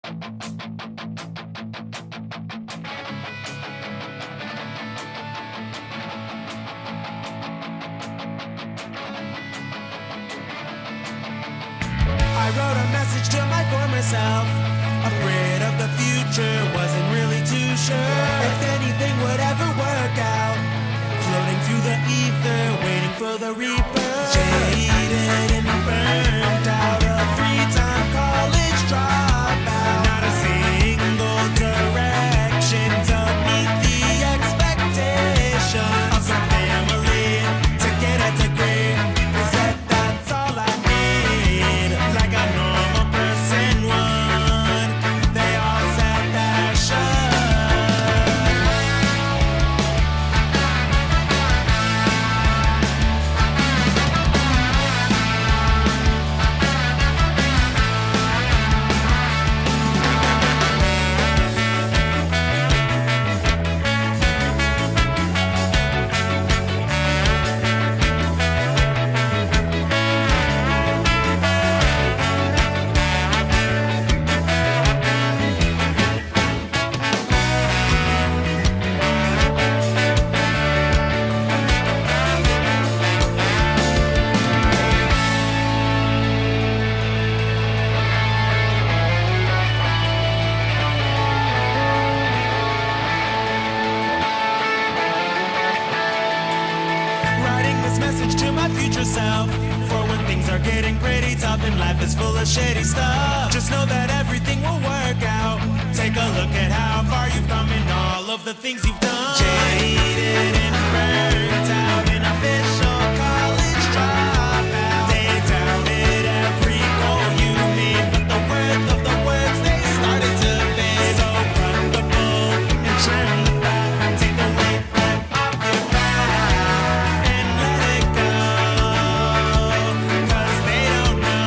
I wrote a message to my former self, afraid of the future, wasn't really too sure if anything would ever work out. Floating through the ether, waiting for the reaper. Jaded and burnt out, a 3-time college dropout. Not a single direction to meet the expectations of my family to get a degree. They said that's all I need, like a normal person would. They all said that I should. Writing this message to my future self, for when things are getting pretty tough and life is full of shitty stuff. Just know that everything will work out. Take a look at how far you've come and all of the things you've done. Jaded and burnt out, an official college dropout. They doubted every goal you made, but the worth of the words they started to fade. So cut the bull and trim the fat. Take the weight off your back and let it go, 'cause they don't know.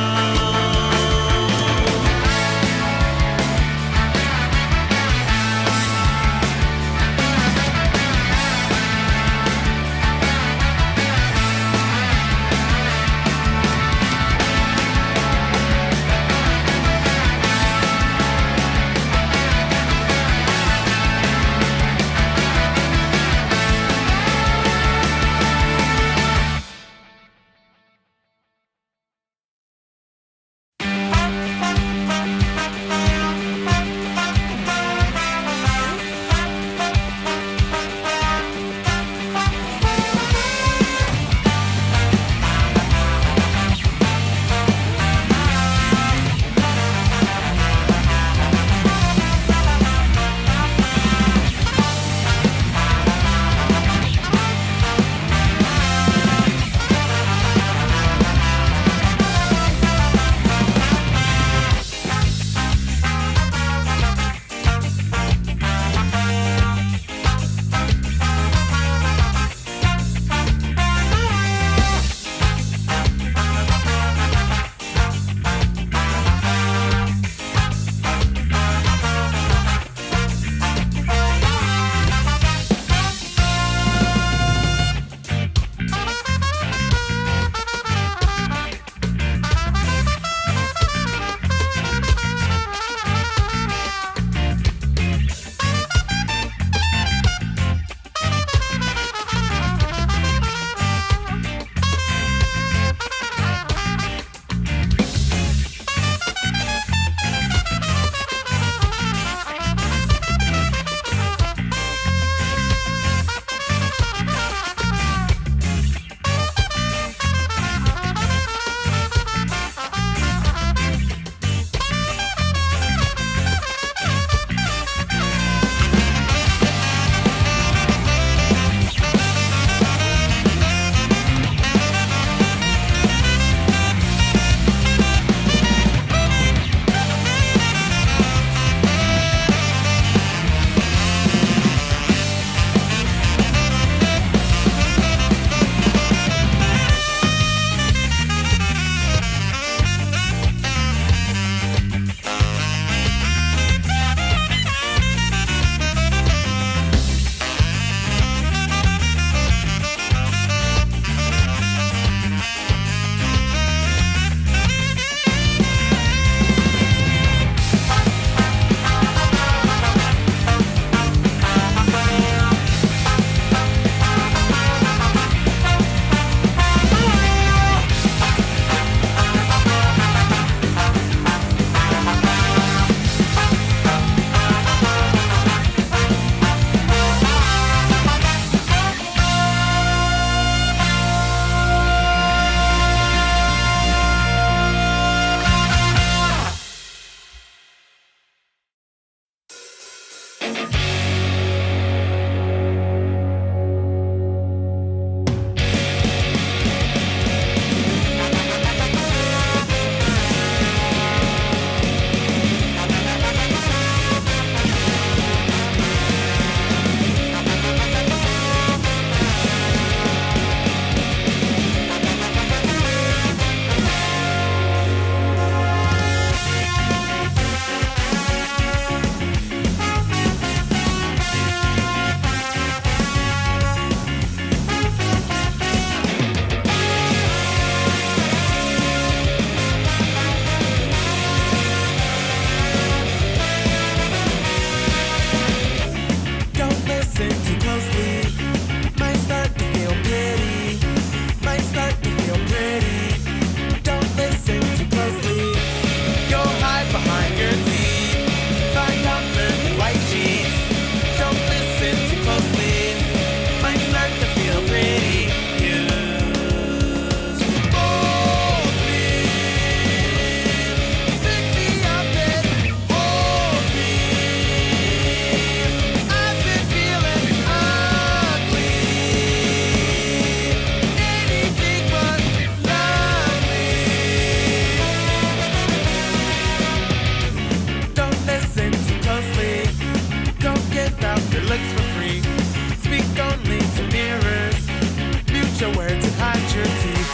Show words and hide your teeth.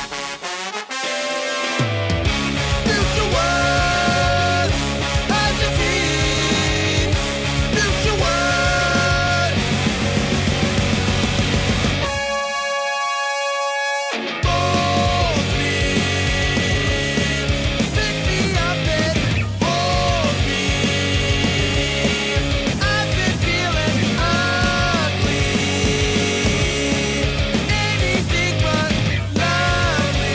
Future words, hide your teeth. Future words. Mold me, pick me up and hold me. I've been feeling ugly, anything but lovely.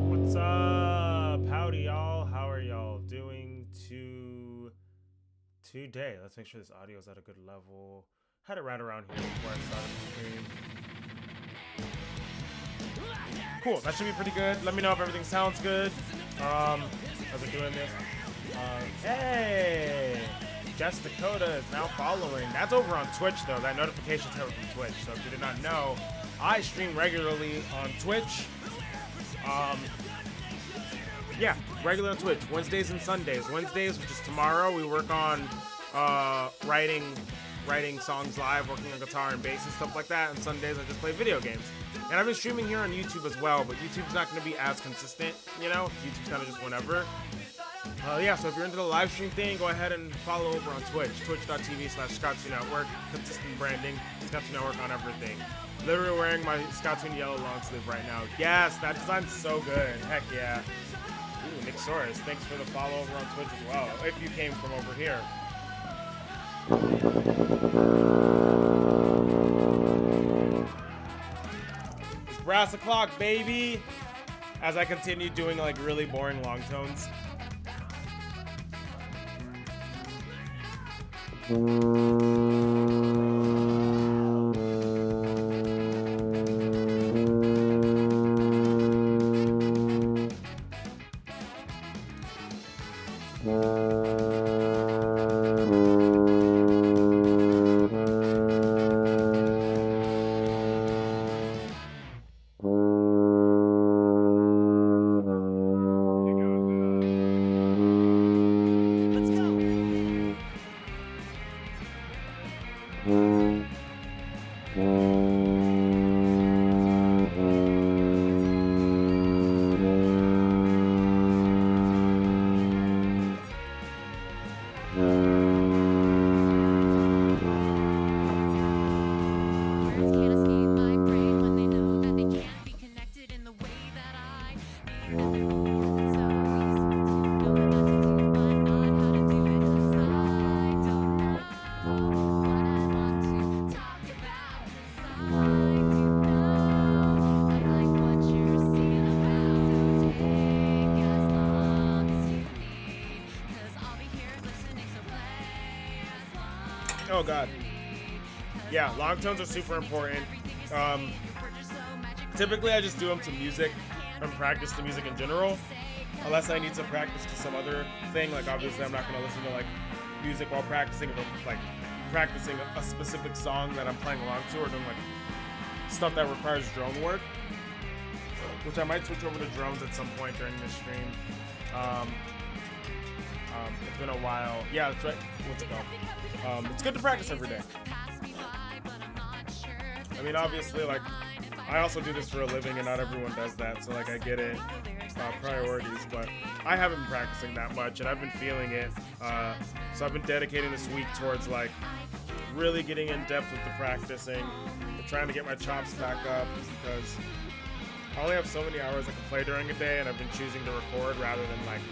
What's up? Howdy, y'all. How are y'all doing today? Let's make sure this audio is at a good level. Had it right around here before I started the stream. Cool. That should be pretty good. Let me know if everything sounds good. As I'm doing this. Hey, Jess Dakota is now following. That's over on Twitch though. That notification's coming from Twitch. So if you did not know, I stream regularly on Twitch. Yeah, regular on Twitch, Wednesdays and Sundays. Wednesdays, which is tomorrow, we work on writing songs live, working on guitar and bass and stuff like that. And Sundays, I just play video games. And I've been streaming here on YouTube as well, but YouTube's not going to be as consistent, you know? YouTube's kind of just whenever. Yeah, so if you're into the live stream thing, go ahead and follow over on Twitch, twitch.tv/Scott2 Network, consistent branding, Scott2 Network on everything. Literally wearing my Scott2 yellow long sleeve right now. Yes, that design's so good. Heck yeah. Ooh, Nick Soros, thanks for the follow over on Twitch as well, if you came from over here. It's brass o'clock, baby! As I continue doing like really boring long tones. Oh god. Yeah, long tones are super important. Typically I just do them to music and practice the music in general. Unless I need to practice to some other thing, like obviously I'm not gonna listen to like music while practicing, like practicing a specific song that I'm playing along to, or doing like stuff that requires drone work, which I might switch over to drones at some point during this stream. It's been a while. Yeah, that's right. What's it called? It's good to practice every day. I mean, obviously, like, I also do this for a living, and not everyone does that, so, like, I get it, priorities, but I haven't been practicing that much, and I've been feeling it, so I've been dedicating this week towards, like, really getting in depth with the practicing, and trying to get my chops back up, because I only have so many hours I can play during a day, and I've been choosing to record rather than, like,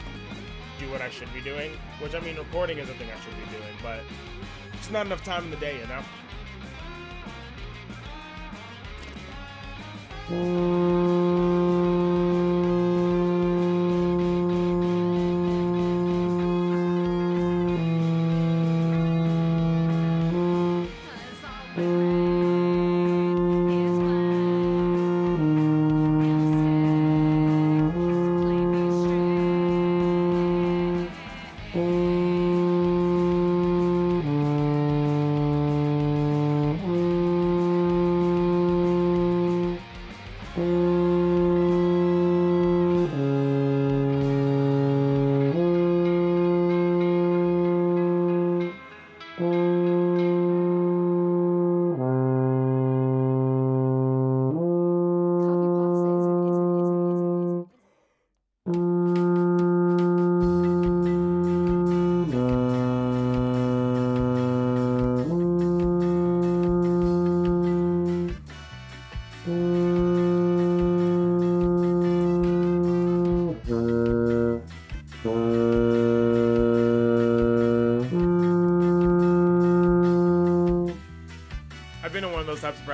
do what I should be doing, which, I mean, recording is a thing I should be doing, but it's not enough time in the day, you know?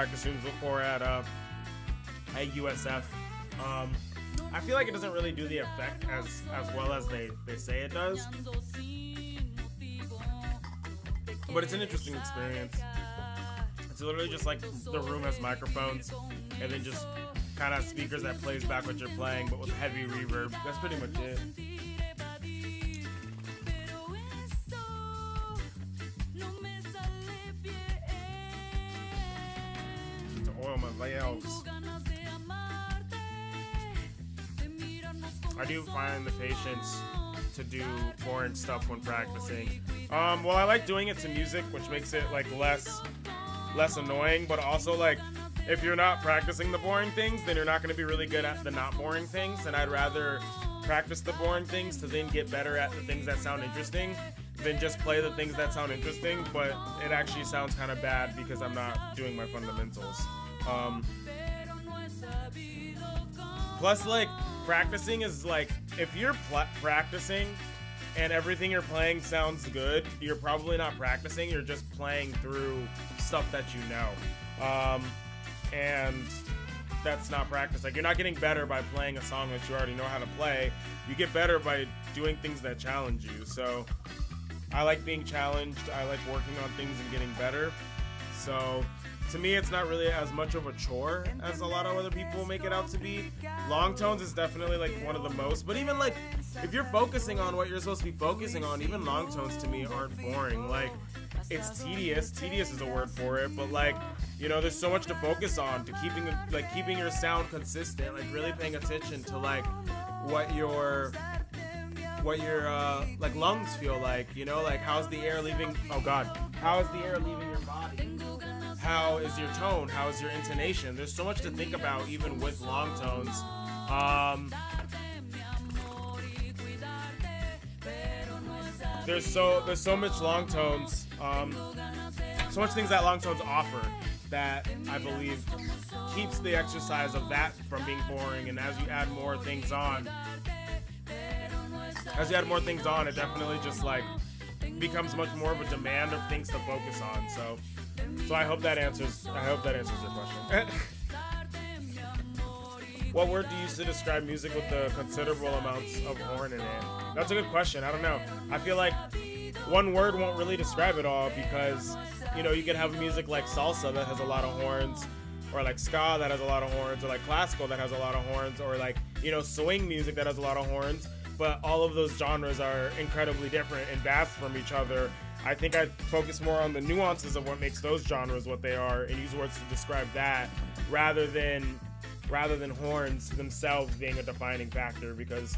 practice rooms before at USF. I feel like it doesn't really do the effect as well as they say it does. But it's an interesting experience. It's literally just like the room has microphones and then just kind of speakers that plays back what you're playing, but with heavy reverb. That's pretty much it. To oil my valves. I do find the patience to do boring stuff when practicing. Well, I like doing it to music, which makes it like less annoying, but also like if you're not practicing the boring things, then you're not going to be really good at the not boring things, and I'd rather practice the boring things to then get better at the things that sound interesting than just play the things that sound interesting, but it actually sounds kind of bad because I'm not doing my fundamentals. Plus, like, practicing is like, if you're practicing and everything you're playing sounds good, you're probably not practicing, you're just playing through stuff that you know. And that's not practice. Like, you're not getting better by playing a song that you already know how to play. You get better by doing things that challenge you. So I like being challenged. I like working on things and getting better. So to me, it's not really as much of a chore as a lot of other people make it out to be. Long tones is definitely like one of the most, but even like if you're focusing on what you're supposed to be focusing on, even long tones to me aren't boring. Like, it's tedious. Tedious is a word for it, but like, you know, there's so much to focus on, to keeping your sound consistent, like really paying attention to like what your like lungs feel like, you know, like how's the air leaving, how is the air leaving your body? How is your tone? How is your intonation? There's so much to think about even with long tones. There's so much long tones, so much things that long tones offer that I believe keeps the exercise of that from being boring. And as you add more things on, it definitely just like becomes much more of a demand of things to focus on. So I hope that answers your question. What word do you use to describe music with the considerable amounts of horn in it? That's a good question. I don't know. I feel like one word won't really describe it all, because, you know, you can have music like salsa that has a lot of horns, or like ska that has a lot of horns, or like classical that has a lot of horns, or like, you know, swing music that has a lot of horns. But all of those genres are incredibly different and vast from each other. I think I focus more on the nuances of what makes those genres what they are and use words to describe that rather than horns themselves being a defining factor, because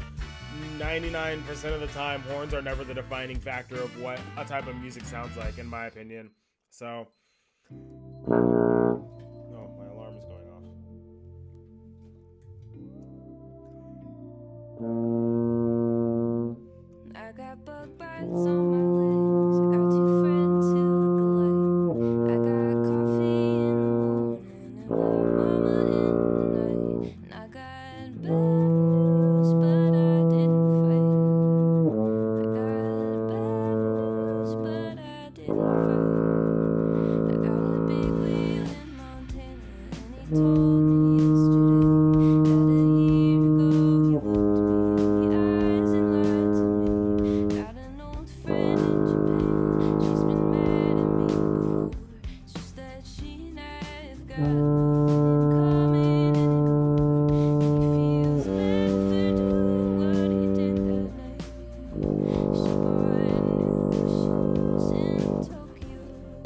99% of the time horns are never the defining factor of what a type of music sounds like, in my opinion. So, oh, my alarm is going off. I got bug bites on my legs. I got two friends who look alike. I got coffee in the morning and my mama in the night. And I got bad news, but I didn't fight. I got bad news, but I didn't fight. I got a big wheel in Montana, and he told me yesterday that a year ago he looked me in the eyes and lied to me. Got an old friend in Japan, she's been mad at me before. It's just that she and I have got nothing in common anymore. And he feels bad for doing what he did that night. She bought new shoes in Tokyo.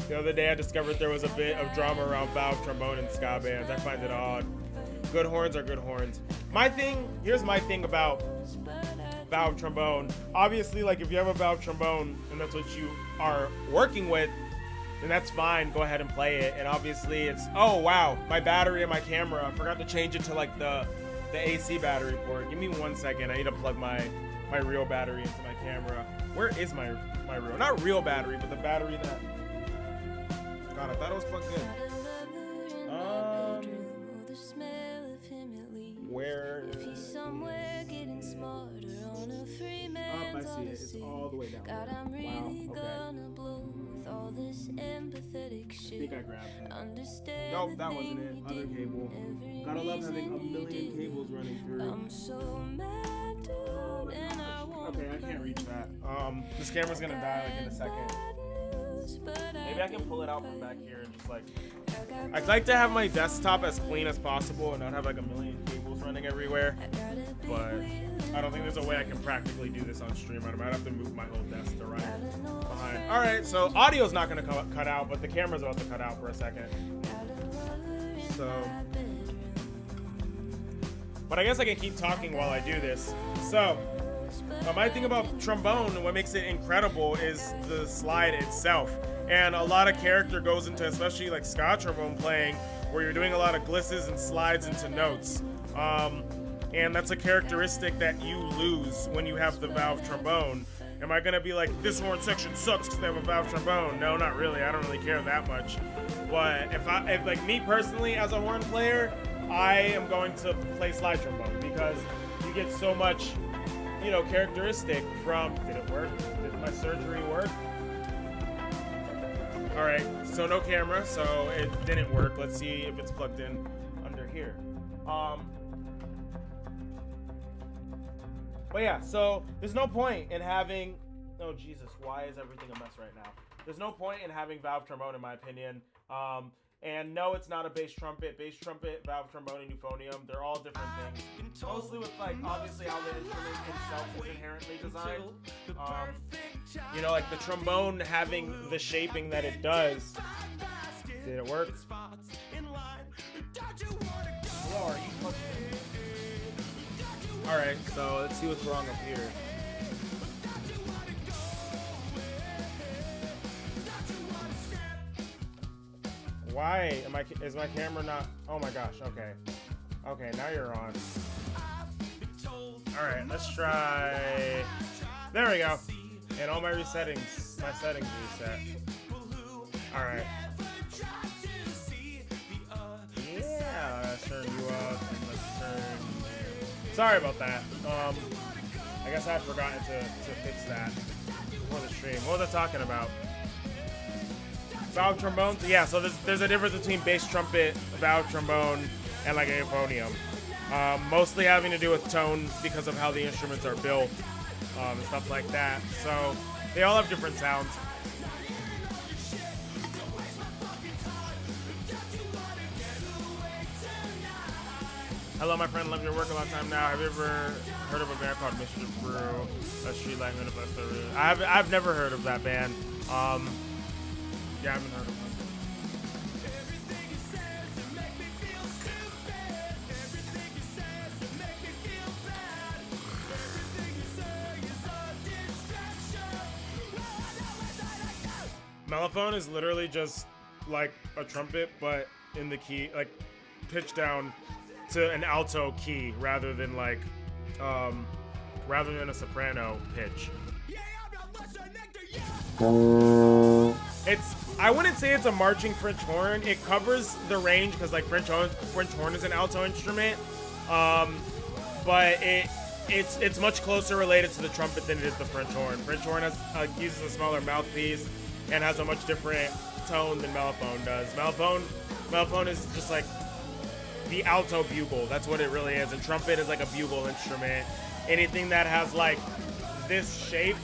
The other day I discovered there was a bit of drama around valve trombone and ska bands. I find it odd. Good horns are good horns. Here's my thing about valve trombone. Obviously, like, if you have a valve trombone and that's what you are working with, then that's fine. Go ahead and play it. And obviously it's, oh wow, my battery and my camera, I forgot to change it to like the AC battery port. Give me 1 second. I need to plug my real battery into my camera. Where is my real, not real battery, but the battery that, God, I thought it was plugged in. Where If he's somewhere getting smarter on a free man. I see it. It's all the way down God, there. I'm really Wow, okay. gonna blow with all this empathetic I shit. think I grabbed it. Understand Nope, that they wasn't it. Other didn't cable. every Gotta love having a reason you million did. cables running through. I'm so mad, dude, and I won't Okay, I can't reach that. This camera's gonna die like in a second. Maybe I can pull it out from back here and just like. I'd like to have my desktop as clean as possible and not have like a million cables running everywhere. But I don't think there's a way I can practically do this on stream. I might have to move my whole desk to right behind. All right, so audio's not gonna cut out, but the camera's about to cut out for a second. So, but I guess I can keep talking while I do this. So, my thing about trombone, what makes it incredible is the slide itself. And a lot of character goes into, especially like ska trombone playing, where you're doing a lot of glisses and slides into notes. And that's a characteristic that you lose when you have the valve trombone. Am I gonna be like, this horn section sucks because they have a valve trombone? No, not really. I don't really care that much. But if like me personally as a horn player, I am going to play slide trombone because you get so much, you know, characteristic from. Did it work? Did my surgery work? All right, so no camera, so it didn't work. Let's see if it's plugged in under here. But yeah, so there's no point in having, oh Jesus, why is everything a mess right now? There's no point in having valve trombone in my opinion. And no, it's not a bass trumpet, valve trombone, and euphonium. They're all different things. Mostly with like, obviously how the instrument itself is inherently designed. You know, like the trombone having the shaping that it does. Did it work? Hello, are you plugged in? Alright, so let's see what's wrong up here. Why is my camera not? Oh my gosh, okay. Okay, now you're on. Alright, let's try. There we go. And all my settings reset. Alright. Yeah, let's turn you up and let's turn. Sorry about that. I guess I had forgotten to fix that before the stream. What was I talking about? Valve trombone? Yeah, so there's a difference between bass trumpet, valve trombone, and like a euphonium. Mostly having to do with tone because of how the instruments are built and stuff like that. So they all have different sounds. Hello, my friend. Love your work a long time now. Have you ever heard of a band called Mr. Brew? A street like manifesto. I've never heard of that band. Yeah, I haven't heard of them. Mellophone is literally just like a trumpet, but in the key, like pitched down to an alto key rather than like, rather than a soprano pitch. I wouldn't say it's a marching French horn. It covers the range because like French horn is an alto instrument, but it's much closer related to the trumpet than it is the French horn. French horn uses a smaller mouthpiece and has a much different tone than mellophone does. Mellophone is just like the alto bugle. That's what it really is. And trumpet is like a bugle instrument. Anything that has like this shape,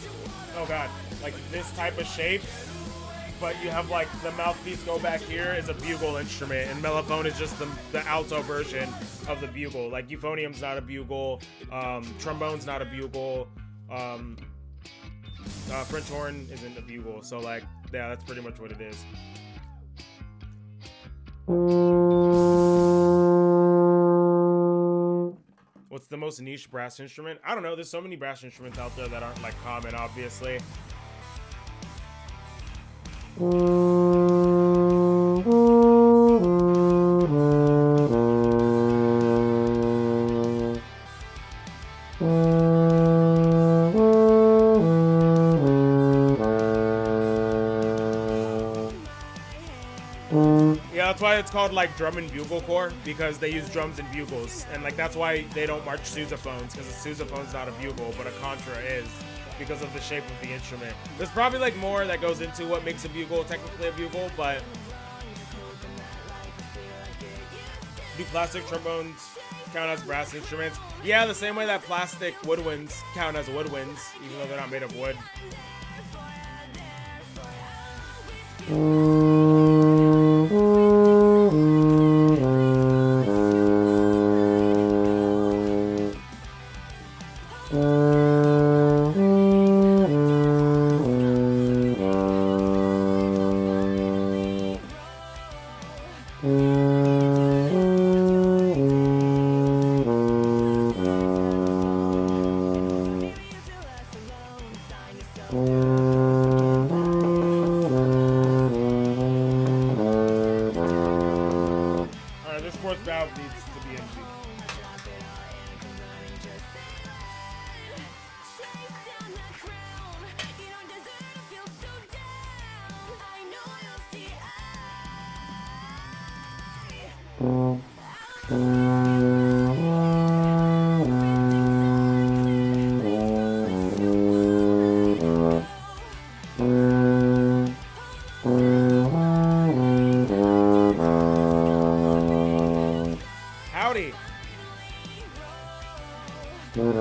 oh god, like this type of shape, but you have like the mouthpiece go back here is a bugle instrument, and mellophone is just the alto version of the bugle. Like euphonium's not a bugle, trombone's not a bugle, French horn isn't a bugle. So like, yeah, that's pretty much what it is. What's the most niche brass instrument? I don't know. There's so many brass instruments out there that aren't like common, obviously. Yeah, that's why it's called like drum and bugle corps, because they use drums and bugles, and like that's why they don't march sousaphones, because a sousaphone's not a bugle, but a contra is. because of the shape of the instrument. There's probably like more that goes into what makes a bugle technically a bugle, but do plastic trombones count as brass instruments? Yeah, the same way that plastic woodwinds count as woodwinds, even though they're not made of wood. Alright, this fourth valve needs to be empty. Howdy! Well,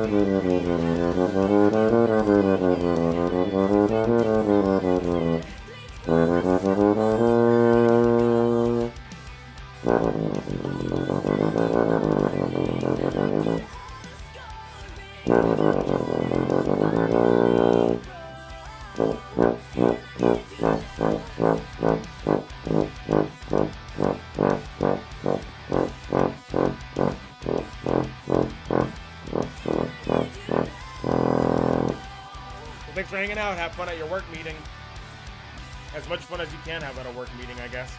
thanks for hanging out. Have fun at your work meeting. As much fun as you can have at a work meeting, I guess.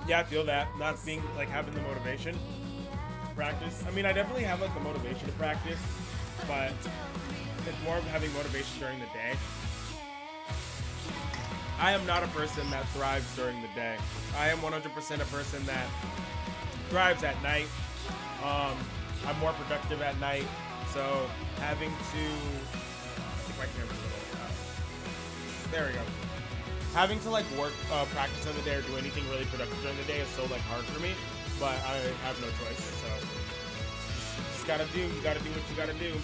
Yeah, I feel that. Not being, like, having the motivation to practice. I mean, I definitely have, like, the motivation to practice, but it's more of having motivation during the day. I am not a person that thrives during the day. I am 100% a person that thrives at night. I'm more productive at night, so having to... I think my camera's a little... there we go. Having to like work, practice in the day or do anything really productive during the day is so like hard for me, but I have no choice. So just gotta do. You gotta do what you gotta do.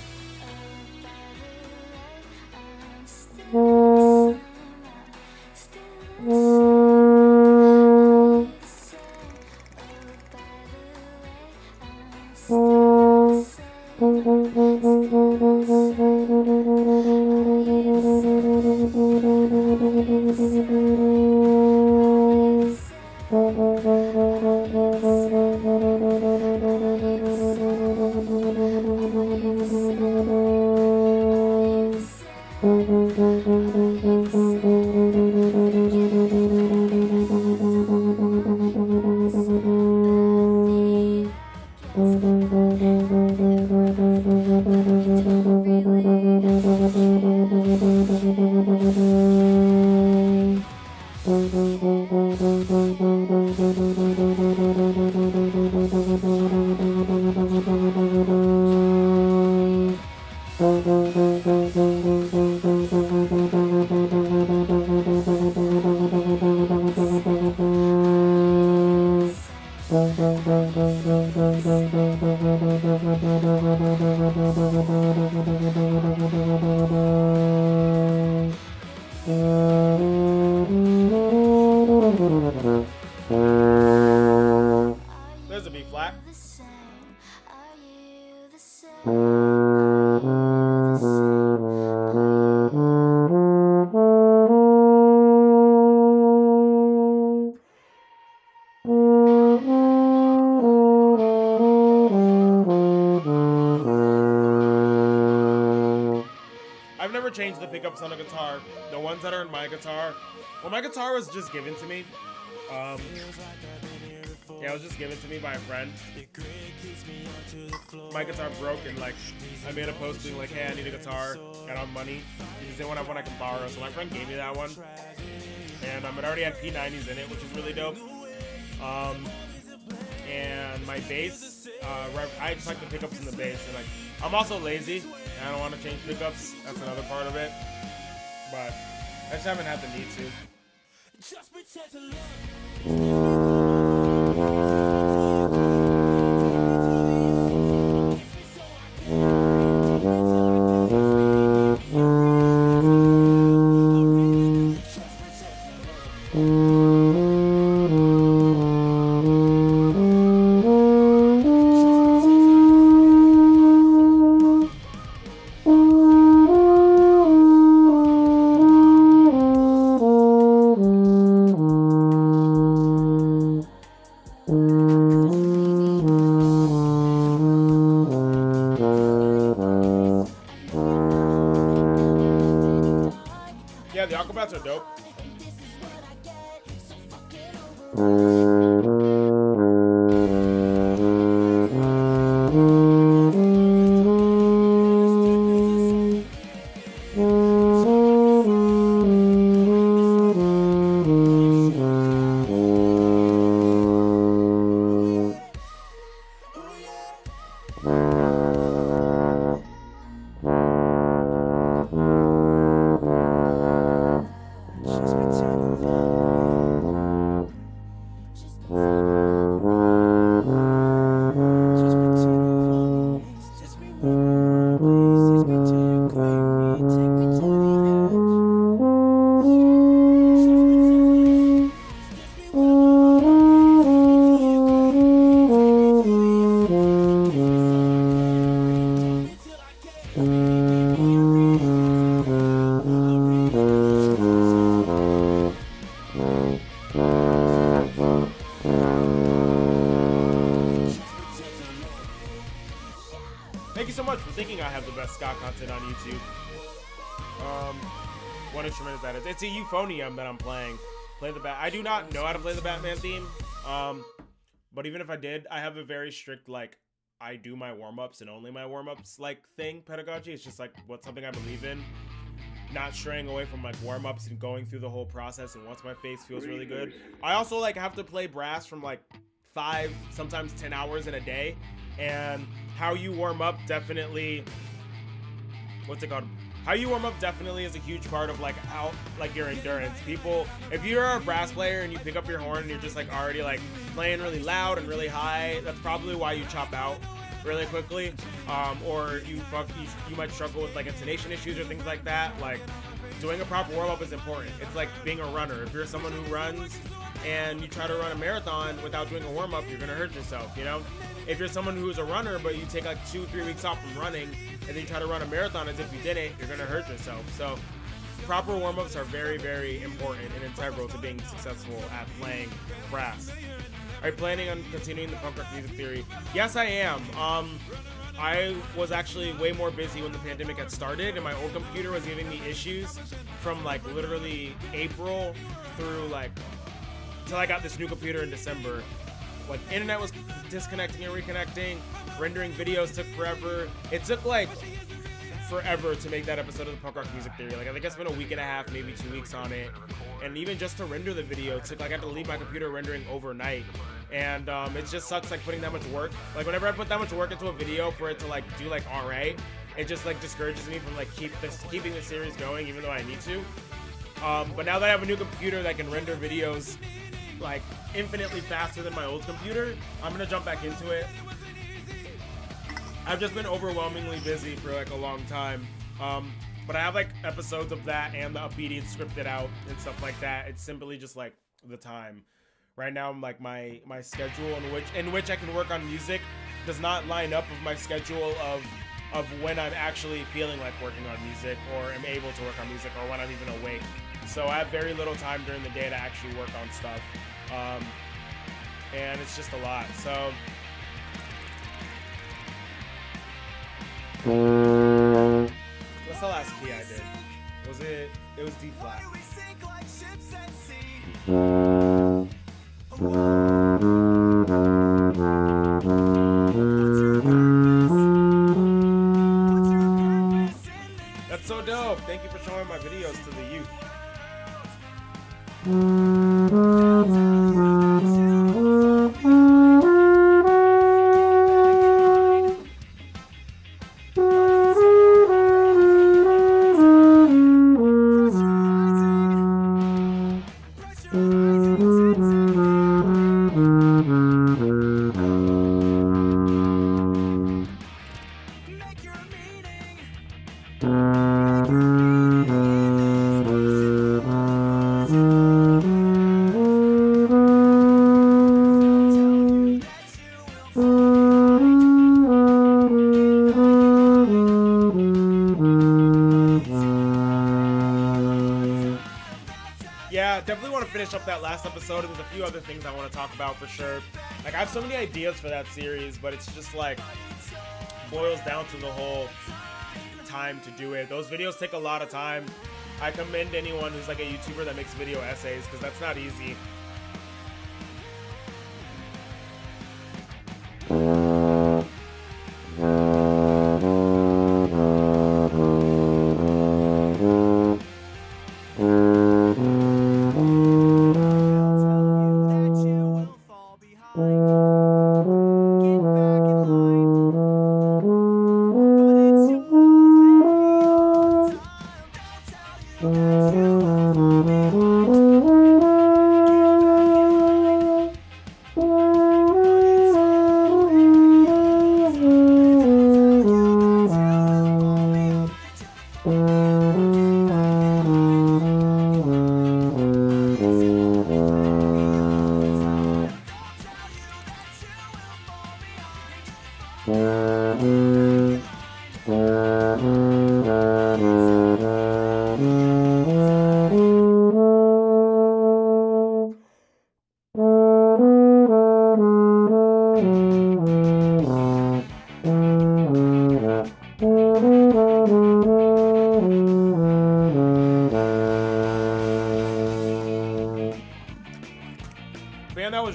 There's a B flat. I've never changed the pickups on a guitar. The ones that are in my guitar. Well, my guitar was just given to me. Yeah, it was just given to me by a friend. My guitar broke and like I made a post being like, hey, I need a guitar, got on money. He didn't want to have one I can borrow, so my friend gave me that one. And it already had P90s in it, which is really dope. And my bass, I just like the pickups in the bass. And like, I'm also lazy, and I don't want to change pickups. That's another part of it. But I just haven't had the need to. Just pretend to yeah, the aquabats are dope. Thank you so much for thinking I have the best ska content on YouTube. What instrument is that? It's a euphonium that I'm playing. I do not know how to play the Batman theme. But even if I did, I have a very strict, like, I do my warm-ups and only my warm-ups, like, thing pedagogy. It's just, like, something I believe in. Not straying away from, like, warm-ups and going through the whole process and once my face feels really good. I also, like, have to play brass from, like, 5, sometimes 10 hours in a day. And how you warm up definitely, how you warm up definitely is a huge part of like how, like, your endurance. People, if you're a brass player and you pick up your horn and you're just like already like playing really loud and really high, that's probably why you chop out really quickly. Or you might struggle with like intonation issues or things like that. Like, doing a proper warm up is important. It's like being a runner. If you're someone who runs and you try to run a marathon without doing a warm up, you're gonna hurt yourself, you know? If you're someone who's a runner, but you take like 2-3 weeks off from running, and then you try to run a marathon as if you didn't, you're gonna hurt yourself. So proper warm-ups are very, very important and integral to being successful at playing brass. Are you planning on continuing the punk rock music theory? Yes, I am. I was actually way more busy when the pandemic had started, and my old computer was giving me issues from like literally April through like till I got this new computer in December. Like, internet was disconnecting and reconnecting, rendering videos took forever. It took like forever to make that episode of the Punk Rock Music Theory. Like, I think I spent a week and a half, maybe 2 weeks on it. And even just to render the video, it took, like, I had to leave my computer rendering overnight. And it just sucks, like, putting that much work. Like, whenever I put that much work into a video for it to, like, do, like, alright, it just, like, discourages me from, like, keeping the series going, even though I need to. But now that I have a new computer that can render videos, like, infinitely faster than my old computer, I'm gonna jump back into it. I've just been overwhelmingly busy for, like, a long time. But I have, like, episodes of that and the Upbeating scripted out and stuff like that. It's simply just, like, the time. Right now, I'm, like, my schedule in which I can work on music does not line up with my schedule of when I'm actually feeling like working on music or am able to work on music or when I'm even awake. So I have very little time during the day to actually work on stuff. And it's just a lot. So what's the last key I did? It was D flat. That's so dope. Thank you for showing my videos to the youth. Definitely want to finish up that last episode, and there's a few other things I want to talk about for sure. Like, I have so many ideas for that series, but it's just like boils down to the whole time to do it. Those videos take a lot of time. I commend anyone who's like a YouTuber that makes video essays, because that's not easy.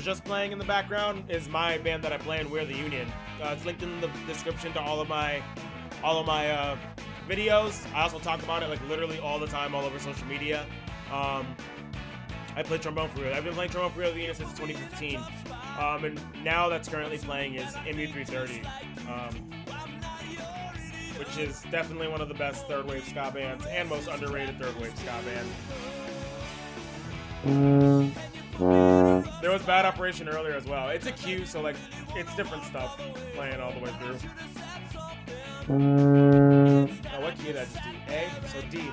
Just playing in the background is my band that I play in, We're the Union. It's linked in the description to all of my videos. I also talk about it like literally all the time, all over social media. I play trombone for real. I've been playing trombone for real the Union since 2015, and now that's currently playing is MU330, which is definitely one of the best third wave ska bands and most underrated third wave ska band. There was Bad Operation earlier as well. It's a Q, so like it's different stuff playing all the way through. Oh, what key did I just do? A? So D.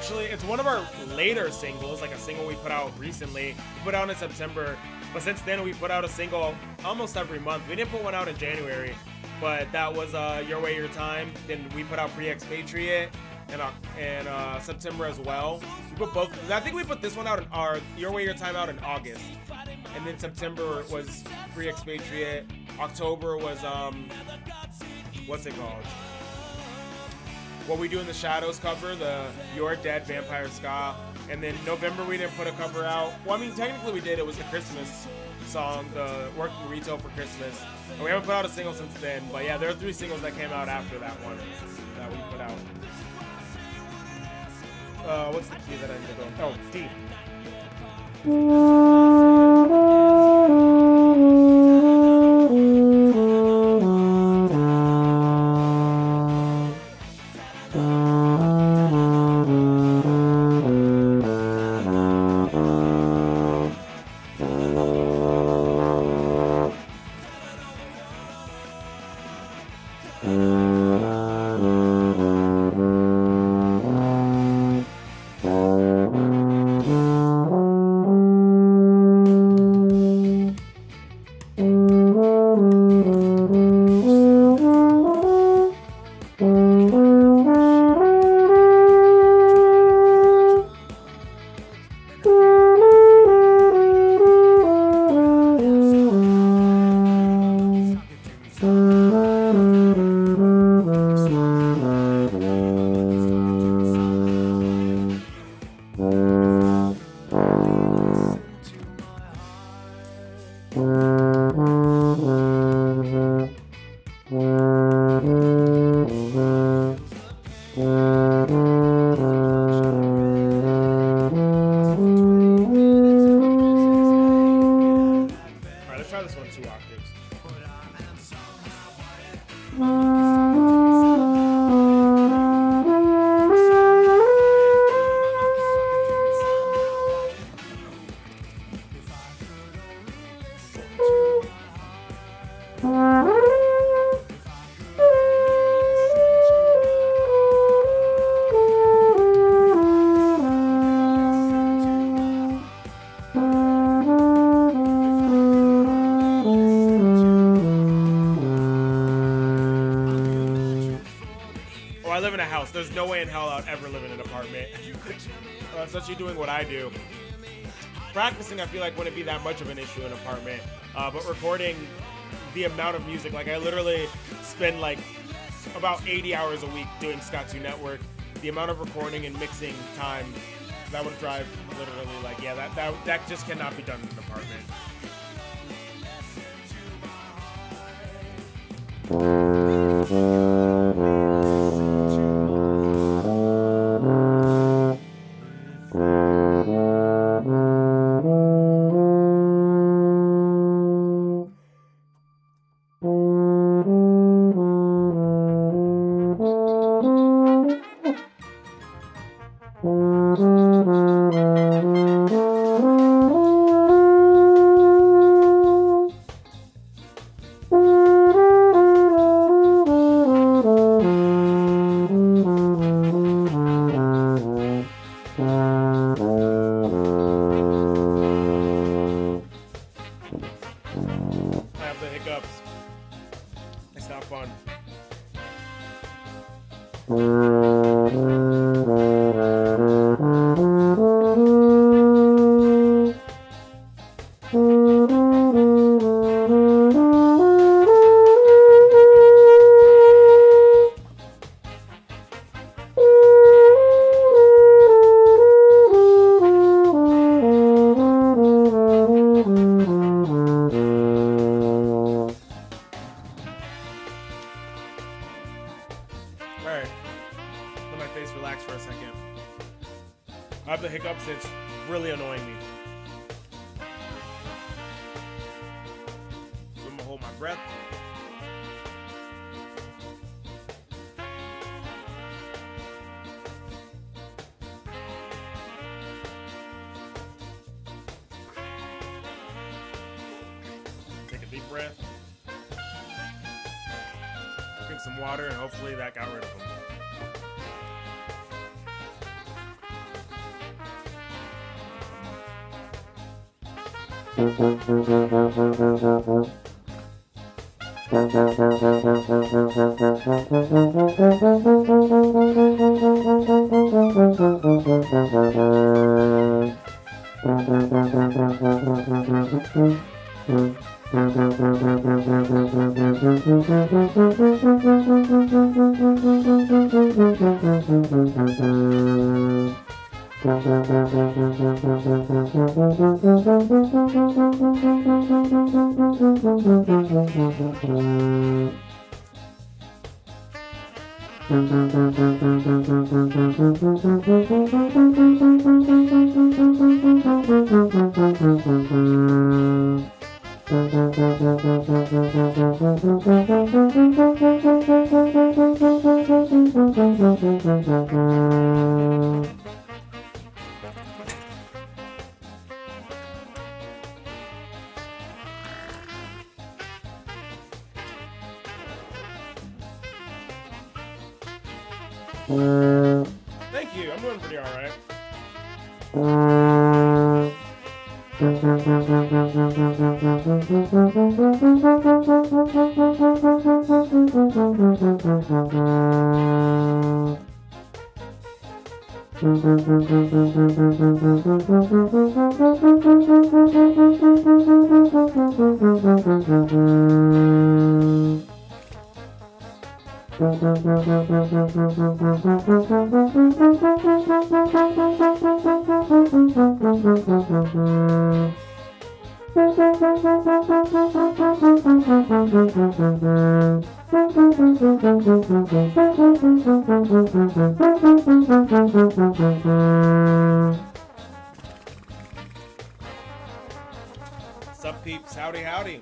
It's one of our later singles, like a single we put out recently. We put out in September, but since then we put out a single almost every month. We didn't put one out in January, but that was Your Way, Your Time. Then we put out Pre-Expatriate in September as well. We put both. I think we put this one out Your Way, Your Time out in August, And then September was Free Expatriate. October was what's it called? What We Do in the Shadows cover, the You're Dead Vampire Ska. And then November we didn't put a cover out. Well, I mean, technically we did. It was the Christmas song, the Working Retail for Christmas. And we haven't put out a single since then. But yeah, there are 3 singles that came out after that one that we put out. What's the key that I need to go? Oh, D. There's no way in hell I'd ever live in an apartment. Especially doing what I do. Practicing, I feel like wouldn't be that much of an issue in an apartment. But recording the amount of music, like I literally spend like about 80 hours a week doing Ska2 Network. The amount of recording and mixing time, that would drive literally like, yeah, that just cannot be done in an apartment. It's really annoying me. So I'm gonna hold my breath. Take a deep breath. Drink some water, and hopefully that got rid of them. Thank you. I'm doing pretty alright. Sup peeps, howdy howdy.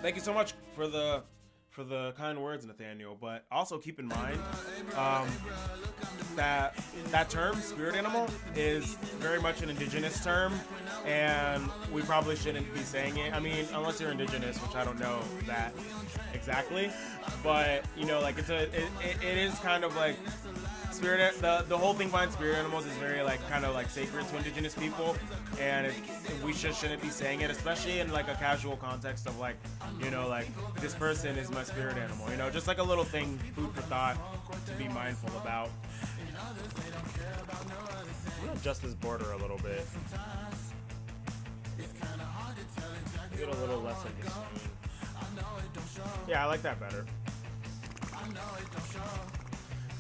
Thank you so much for the kind words, Nathaniel. But also keep in mind that term, spirit animal, is very much an indigenous term, and we probably shouldn't be saying it. I mean, unless you're indigenous, which I don't know that exactly. But you know, like it is kind of like spirit. The whole thing behind spirit animals is very like kind of like sacred to indigenous people, and we shouldn't be saying it, especially in like a casual context of like, you know, like this person is my spirit animal. You know, just like a little thing, food for thought to be mindful about. I'm gonna adjust this border a little bit. Get a little less of this. Yeah, I like that better.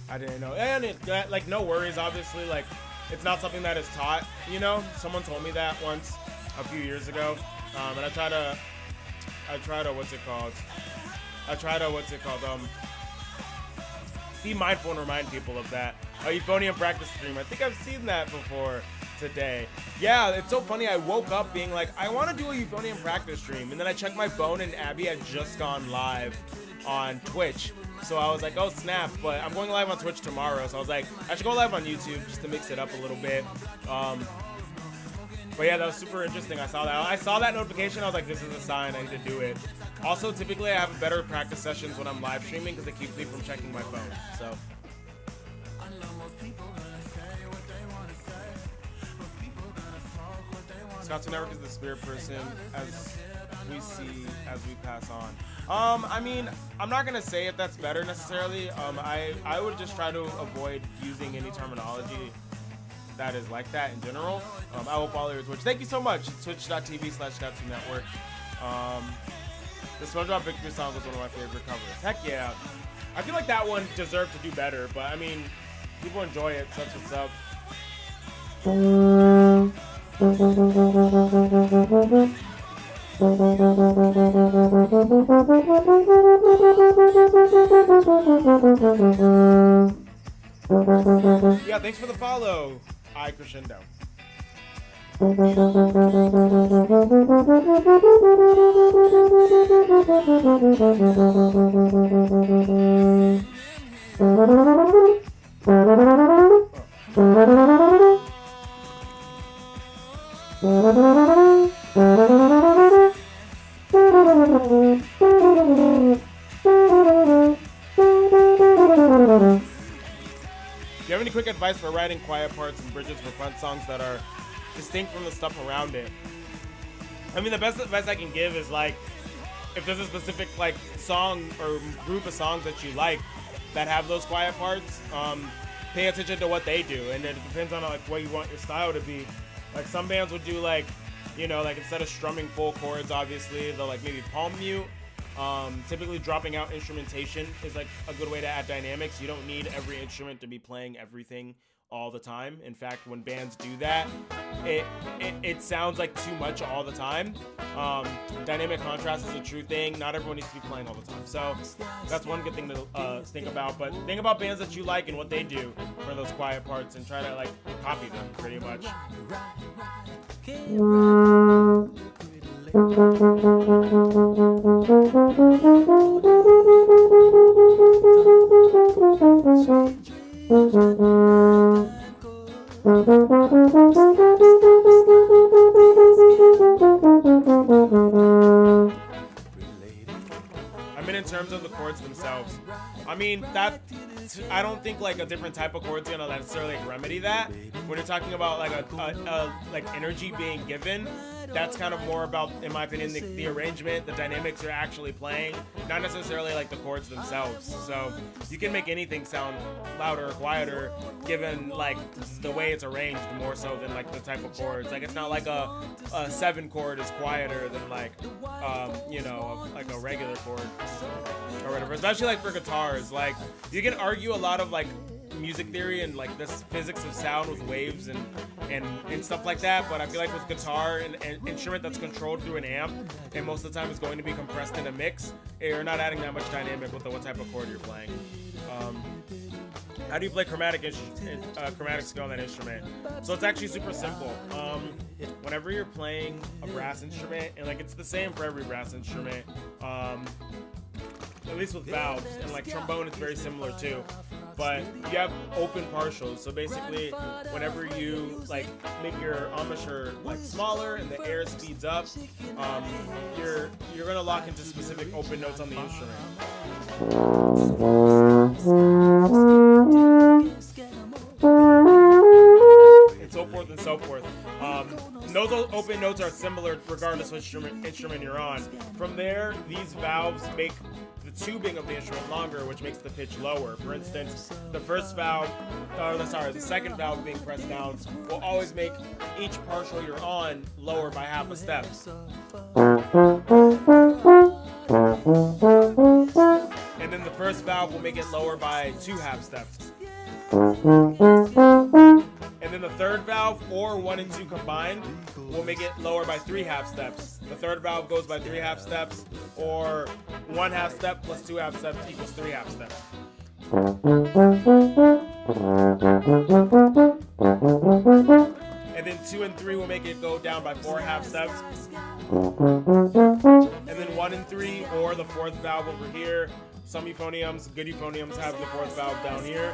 I didn't know. And like, no worries, obviously. Like, it's not something that is taught, you know? Someone told me that once a few years ago. And I try to, be mindful and remind people of that. A euphonium practice stream. I think I've seen that before today. Yeah, it's so funny. I woke up being like, I want to do a euphonium practice stream. And then I checked my phone and Abby had just gone live on Twitch. So I was like, oh snap, but I'm going live on Twitch tomorrow. So I was like, I should go live on YouTube just to mix it up a little bit. But yeah, that was super interesting. I saw that notification. I was like, this is a sign. I need to do it. Also, typically I have better practice sessions when I'm live streaming because it keeps me from checking my phone. So. Scott's Network is the spirit person as we see as we pass on. I mean, I'm not gonna say if that's better necessarily. I would just try to avoid using any terminology that is like that in general. I will follow your Twitch. Thank you so much. It's twitch.tv/Scott's Network. The SpongeBob Victory song was one of my favorite covers. Heck yeah. I feel like that one deserved to do better, but I mean, people enjoy it, so that's what's up. Yeah, thanks for the follow, Crescendo. Do you have any quick advice for writing quiet parts and bridges for fun songs that are distinct from the stuff around it? I mean, the best advice I can give is like, if there's a specific like song or group of songs that you like that have those quiet parts, pay attention to what they do, and it depends on like what you want your style to be. Like some bands would do like, you know, like instead of strumming full chords, obviously they'll like maybe palm mute. Typically dropping out instrumentation is like a good way to add dynamics. You don't need every instrument to be playing everything all the time. In fact, when bands do that, it sounds like too much all the time. Dynamic contrast is a true thing. Not everyone needs to be playing all the time. So that's one good thing to think about. But think about bands that you like and what they do for those quiet parts and try to like copy them pretty much. I mean, in terms of the chords themselves, I mean, I don't think like a different type of chord's gonna necessarily remedy that. When you're talking about like a like energy being given, that's kind of more about, in my opinion, the arrangement, the dynamics you're actually playing, not necessarily like the chords themselves. So you can make anything sound louder or quieter given like the way it's arranged, more so than like the type of chords. Like it's not like a 7 chord is quieter than like you know, like a regular chord or whatever. Especially like for guitars, like you can argue a lot of like music theory and like this physics of sound with waves and stuff like that, but I feel like with guitar and an instrument that's controlled through an amp and most of the time is going to be compressed in a mix, you're not adding that much dynamic with what type of chord you're playing. How do you play chromatic scale on that instrument? So it's actually super simple. Whenever you're playing a brass instrument, and like it's the same for every brass instrument, at least with valves, and like trombone is very similar too, but you have open partials. So basically, whenever you like make your embouchure like smaller and the air speeds up, you're gonna lock into specific open notes on the instrument. And so forth and so forth. Those open notes are similar regardless of instrument you're on. From there, these valves make the tubing of the instrument longer, which makes the pitch lower. For instance, the second valve being pressed down will always make each partial you're on lower by half a step. And then the first valve will make it lower by 2 half steps. And then the third valve, or 1 and 2 combined, will make it lower by 3 half steps. The third valve goes by 3 half steps, or 1 half step plus 2 half steps equals 3 half steps. And then 2 and 3 will make it go down by 4 half steps. And then 1 and 3, or the fourth valve over here. Some euphoniums, good euphoniums, have the fourth valve down here.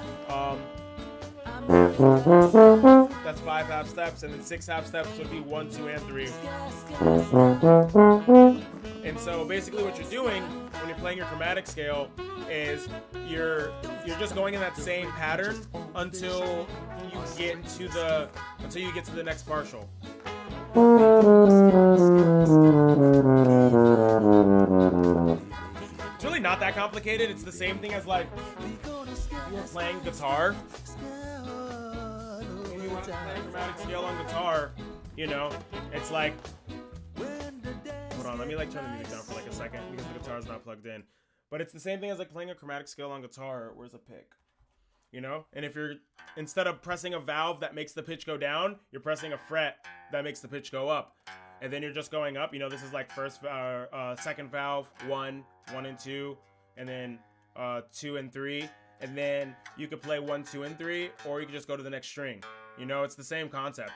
That's 5 half steps, and then 6 half steps would be 1, 2, and 3. And so basically what you're doing when you're playing your chromatic scale is you're just going in that same pattern until you get to the next partial. It's really not that complicated. It's the same thing as like you were playing guitar. When you want to play a chromatic scale on guitar, you know, it's like, hold on. Let me like turn the music down for like a second because the guitar is not plugged in. But it's the same thing as like playing a chromatic scale on guitar. Where's a pick? You know? And if you're, instead of pressing a valve that makes the pitch go down, you're pressing a fret that makes the pitch go up. And then you're just going up. You know, this is like second valve, 1, 1 and 2, and then 2 and 3. And then you could play 1, 2, and 3, or you could just go to the next string. You know, it's the same concept.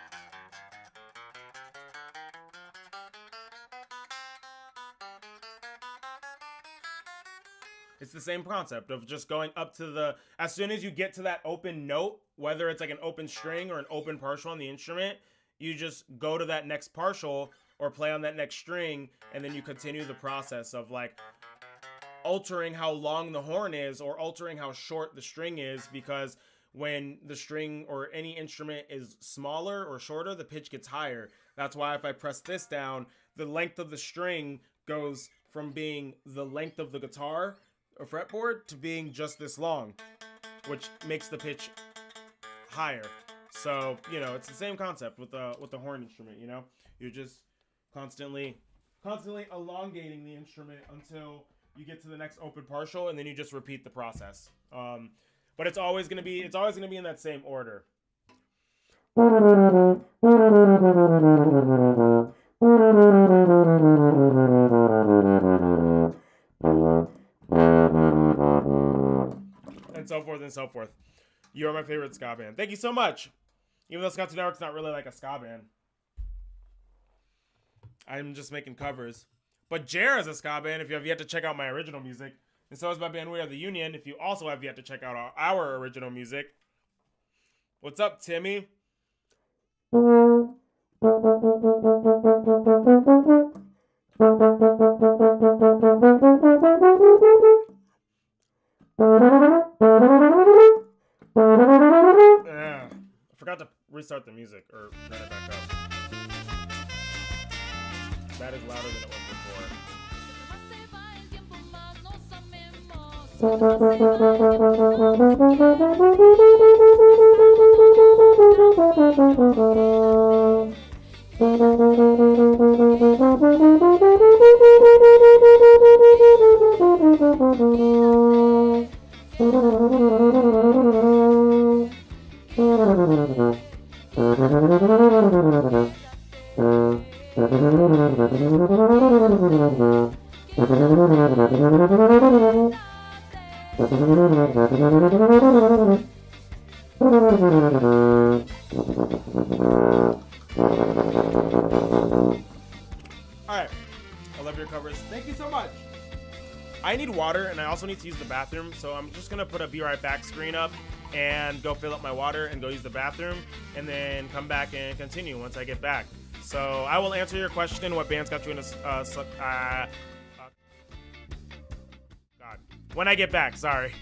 It's the same concept of just going up to the, as soon as you get to that open note, whether it's like an open string or an open partial on the instrument, you just go to that next partial or play on that next string, and then you continue the process of like altering how long the horn is or altering how short the string is, because when the string or any instrument is smaller or shorter, the pitch gets higher. That's why if I press this down, the length of the string goes from being the length of the guitar or fretboard to being just this long, which makes the pitch higher. So, you know, it's the same concept with the horn instrument, you know? You're just constantly elongating the instrument until you get to the next open partial, and then you just repeat the process. But it's always gonna be in that same order. And so forth and so forth. You're my favorite ska band. Thank you so much. Even though Ska to Network's not really like a ska band. I'm just making covers. But Jer is a ska band if you have yet to check out my original music. And so is my band We Are the Union if you also have yet to check out our original music. What's up, Timmy? Yeah, I forgot to restart the music or turn it back up. That is louder than it was before. Alright, I love your covers. Thank you so much. I need water, and I also need to use the bathroom, so I'm just gonna put a be right back screen up and go fill up my water and go use the bathroom, and then come back and continue once I get back. So I will answer your question, what bands got you in a God. When I get back, sorry.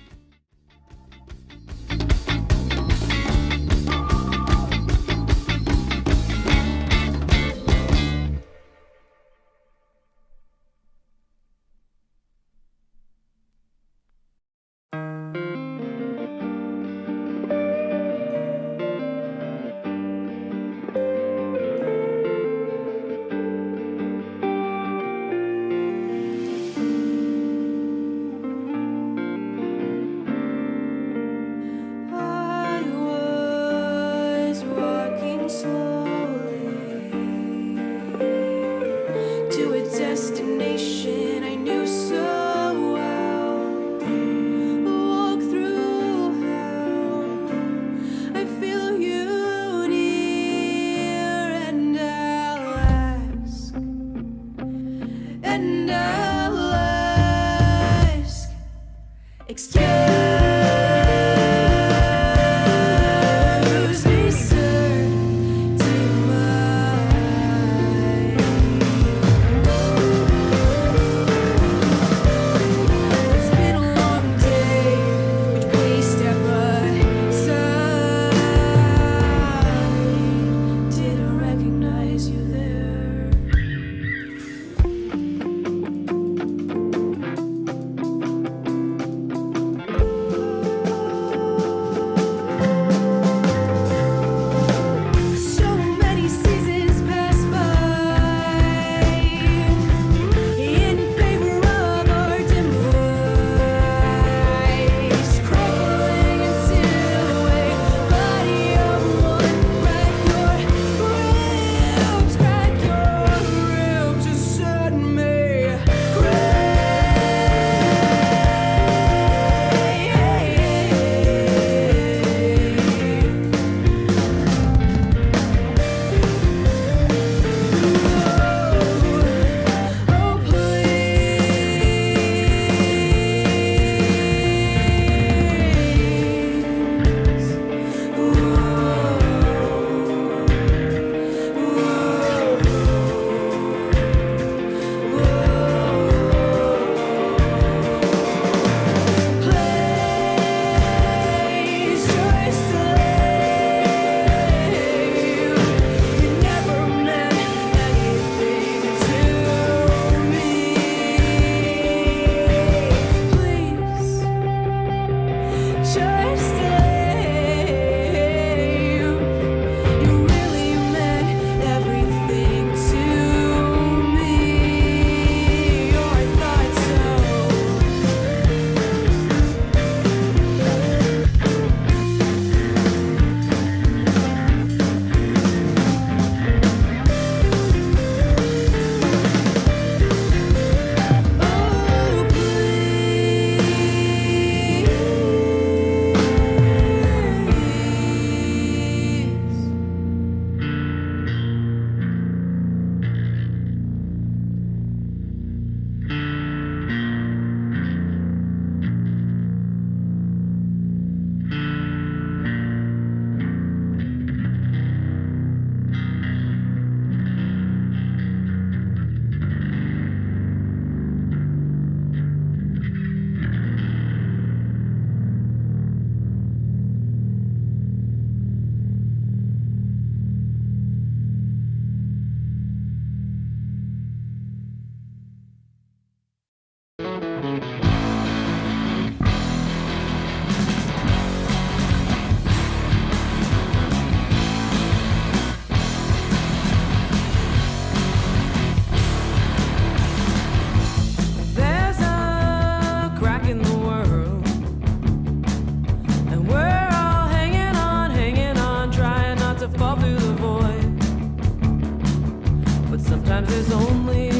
Sometimes there's only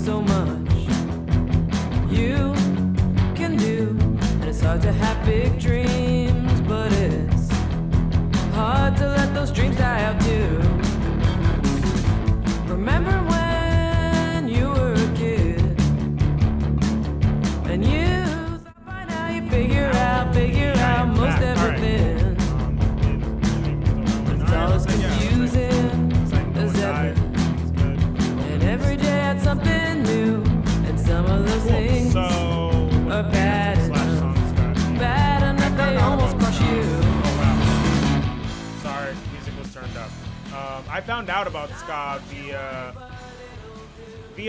so much you can do, and it's hard to have big dreams, but it's hard to let those dreams die out too. Remember when you were a kid, and you thought by now you figure out most everything. It's all as confusing as ever. And every day had something new, and some of those things are bad enough they almost crush you. Sorry, music was turned up. I found out about ska via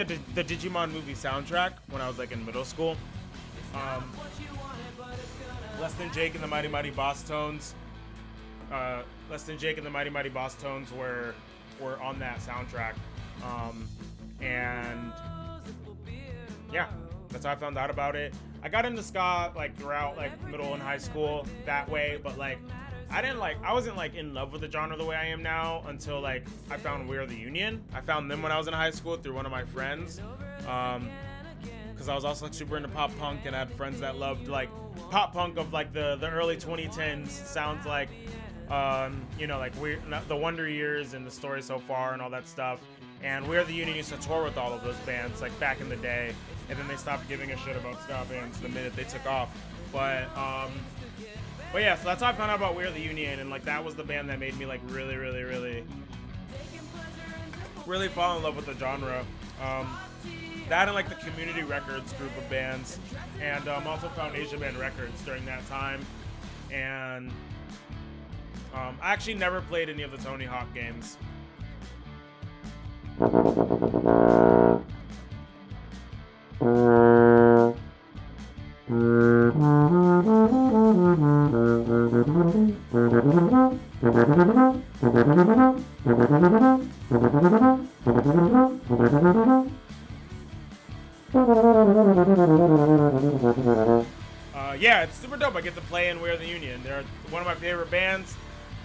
the Digimon movie soundtrack when I was like in middle school. Less Than Jake and the Mighty Mighty Boss Tones. Less Than Jake and the Mighty Mighty Boss Tones were on that soundtrack. And yeah, that's how I found out about it. I got into ska like throughout like middle and high school that way, but like I wasn't like in love with the genre the way I am now until like I found We Are the Union. I found them when I was in high school through one of my friends. Because I was also like super into pop punk, and I had friends that loved like pop punk of like the early 2010s. Sounds like you know, like the Wonder Years and The Story So Far and all that stuff. And We Are the Union used to tour with all of those bands like back in the day, and then they stopped giving a shit about ska bands the minute they took off. But yeah, so that's how I found out about We Are the Union, and like that was the band that made me like really fall in love with the genre. That and like the Community Records group of bands, and also found Asia Band Records during that time. And I actually never played any of the Tony Hawk games. Yeah, it's super dope. I get to play in We Are the Union. They're one of my favorite bands,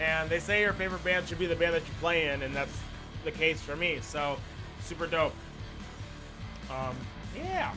and they say your favorite band should be the band that you play in, and that's the case for me. So, super dope. Yeah.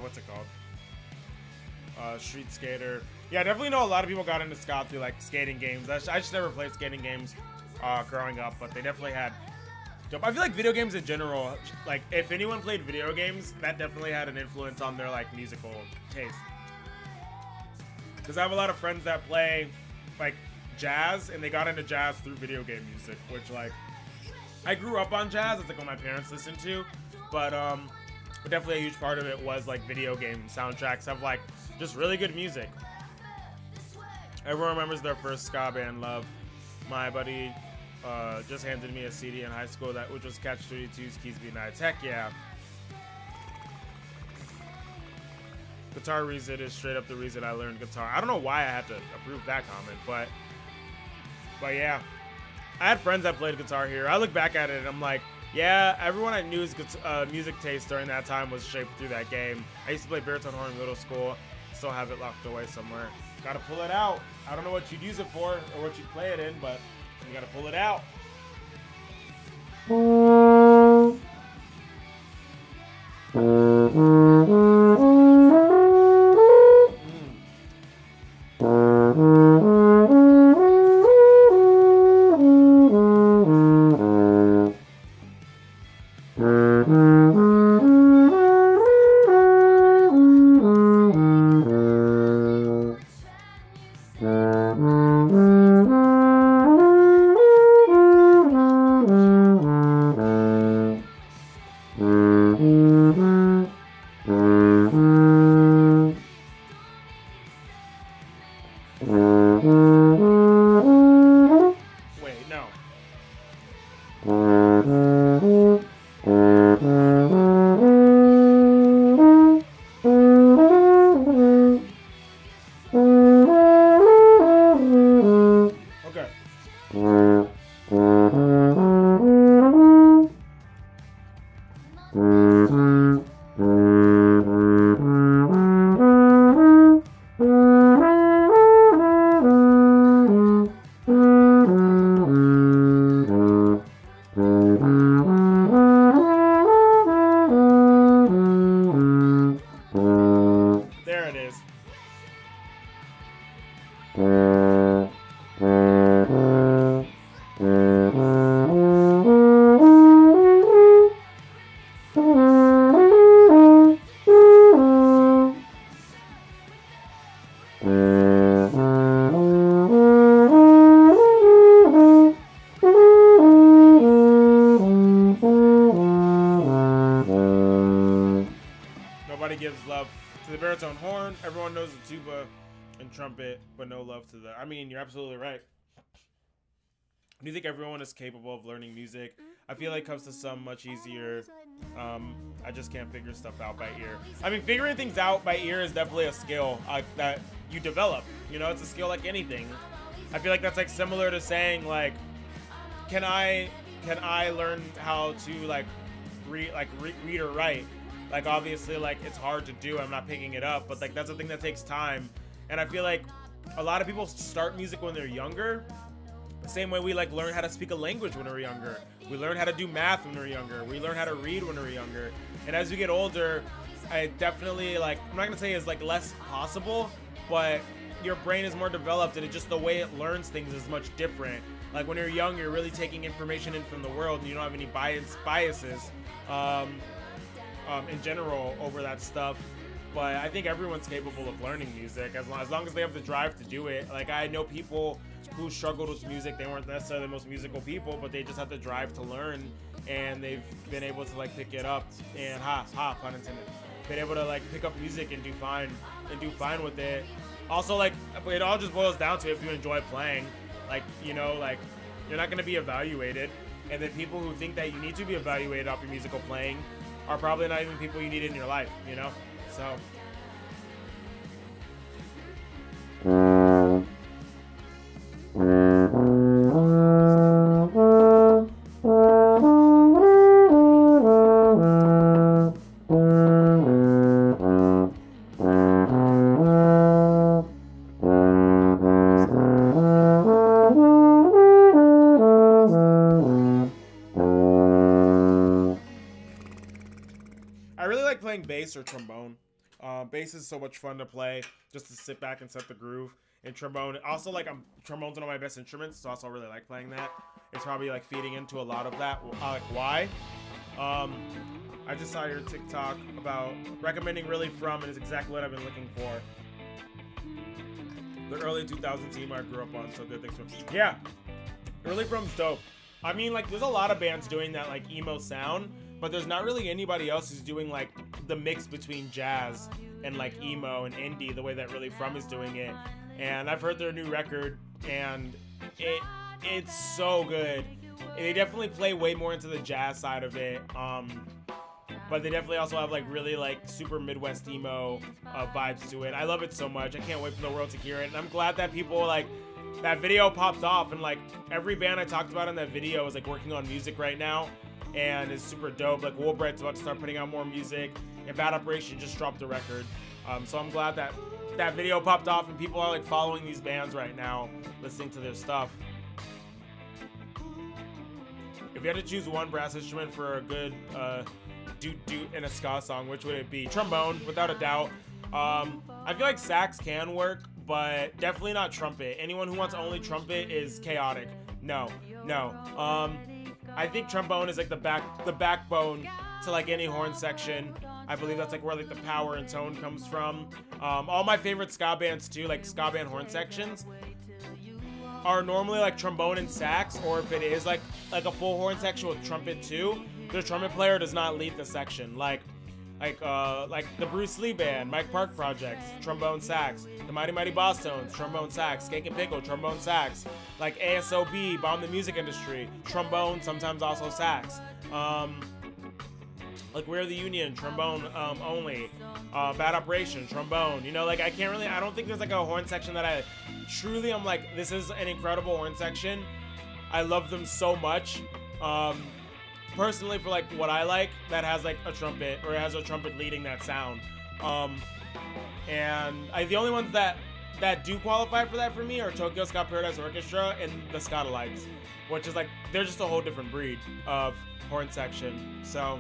What's it called? Street Skater. Yeah, I definitely know a lot of people got into ska through like skating games. I just never played skating games growing up, but they definitely had dope. I feel like video games in general, like if anyone played video games, that definitely had an influence on their like musical taste. Because I have a lot of friends that play like jazz, and they got into jazz through video game music, which like I grew up on jazz. It's like what my parents listened to, but definitely a huge part of it was like video game soundtracks have like just really good music. Everyone remembers their first ska band, Love. My buddy just handed me a CD in high school which was Catch 22's Keys Be Nights. Heck yeah. Guitar reason is straight up the reason I learned guitar. I don't know why I had to approve that comment, but yeah. I had friends that played guitar here. I look back at it and I'm like, yeah, everyone I knew's music taste during that time was shaped through that game. I used to play baritone horn in middle school. Still have it locked away somewhere. Gotta pull it out. I don't know what you'd use it for or what you'd play it in, but you gotta pull it out. Wait, no. Okay. There it is. Nobody gives love to the baritone horn. Everyone knows the tuba and trumpet, but no love to the... I mean, you're absolutely right. Do you think everyone is capable of learning music? I feel like it comes to some much easier. I just can't figure stuff out by ear. I mean, figuring things out by ear is definitely a skill that you develop. You know, it's a skill like anything. I feel like that's like similar to saying like, can I learn how to read or write? Like obviously like it's hard to do. I'm not picking it up, but like that's a thing that takes time. And I feel like a lot of people start music when they're younger. The same way we like learn how to speak a language when we're younger. We learn how to do math when we're younger. We learn how to read when we're younger. And as you get older, I definitely like, I'm not gonna say it's like less possible, but your brain is more developed and it just the way it learns things is much different. Like when you're young, you're really taking information in from the world and you don't have any biases in general over that stuff. But I think everyone's capable of learning music as long as they have the drive to do it. Like I know people who struggled with music. They weren't necessarily the most musical people, but they just had the drive to learn, and they've been able to like pick it up and pun intended, been able to like pick up music and do fine with it. Also, like it all just boils down to if you enjoy playing. Like, you know, like you're not gonna be evaluated, and then people who think that you need to be evaluated off your musical playing are probably not even people you need in your life, you know? So I really like playing bass or trombone. Bass is so much fun to play, just to sit back and set the groove. And trombone, also like trombone's one of my best instruments, so I also really like playing that. It's probably like feeding into a lot of that. Like why? I just saw your TikTok about recommending Really From, and it's exactly what I've been looking for. The early 2000s emo I grew up on, so good things from. Yeah, Really From's dope. I mean, like there's a lot of bands doing that like emo sound, but there's not really anybody else who's doing like the mix between jazz and like emo and indie the way that Really From is doing it. And I've heard their new record, and it's so good. They definitely play way more into the jazz side of it. but they definitely also have like really like super Midwest emo vibes to it. I love it so much. I can't wait for the world to hear it, and I'm glad that people like that video popped off, and like every band I talked about in that video is like working on music right now, and is super dope. Like Woolbright's about to start putting out more music, and Bad Operation just dropped a record. So I'm glad that that video popped off and people are like following these bands right now, listening to their stuff. If you had to choose one brass instrument for a good doot in a ska song, which would it be? Trombone, without a doubt. I feel like sax can work, but definitely not trumpet. Anyone who wants only trumpet is chaotic. No. I think trombone is like the backbone to like any horn section. I believe that's like where like the power and tone comes from. All my favorite ska bands too, like ska band horn sections, are normally like trombone and sax, or if it is like a full horn section with trumpet too, the trumpet player does not lead the section. Like the Bruce Lee band, Mike Park Projects, trombone sax. The Mighty Mighty Boss Tones, trombone sax. Skank and Pickle, trombone sax. Like ASOB, Bomb the Music Industry, trombone, sometimes also sax. Like We're the Union, trombone only. Bad Operation, trombone. You know, like I don't think there's like a horn section that I truly am like, this is an incredible horn section. I love them so much. Personally, for like what I like, that has like a trumpet, or it has a trumpet leading that sound. And the only ones that do qualify for that for me are Tokyo Ska Paradise Orchestra and the Scatolites, which is like, they're just a whole different breed of horn section. So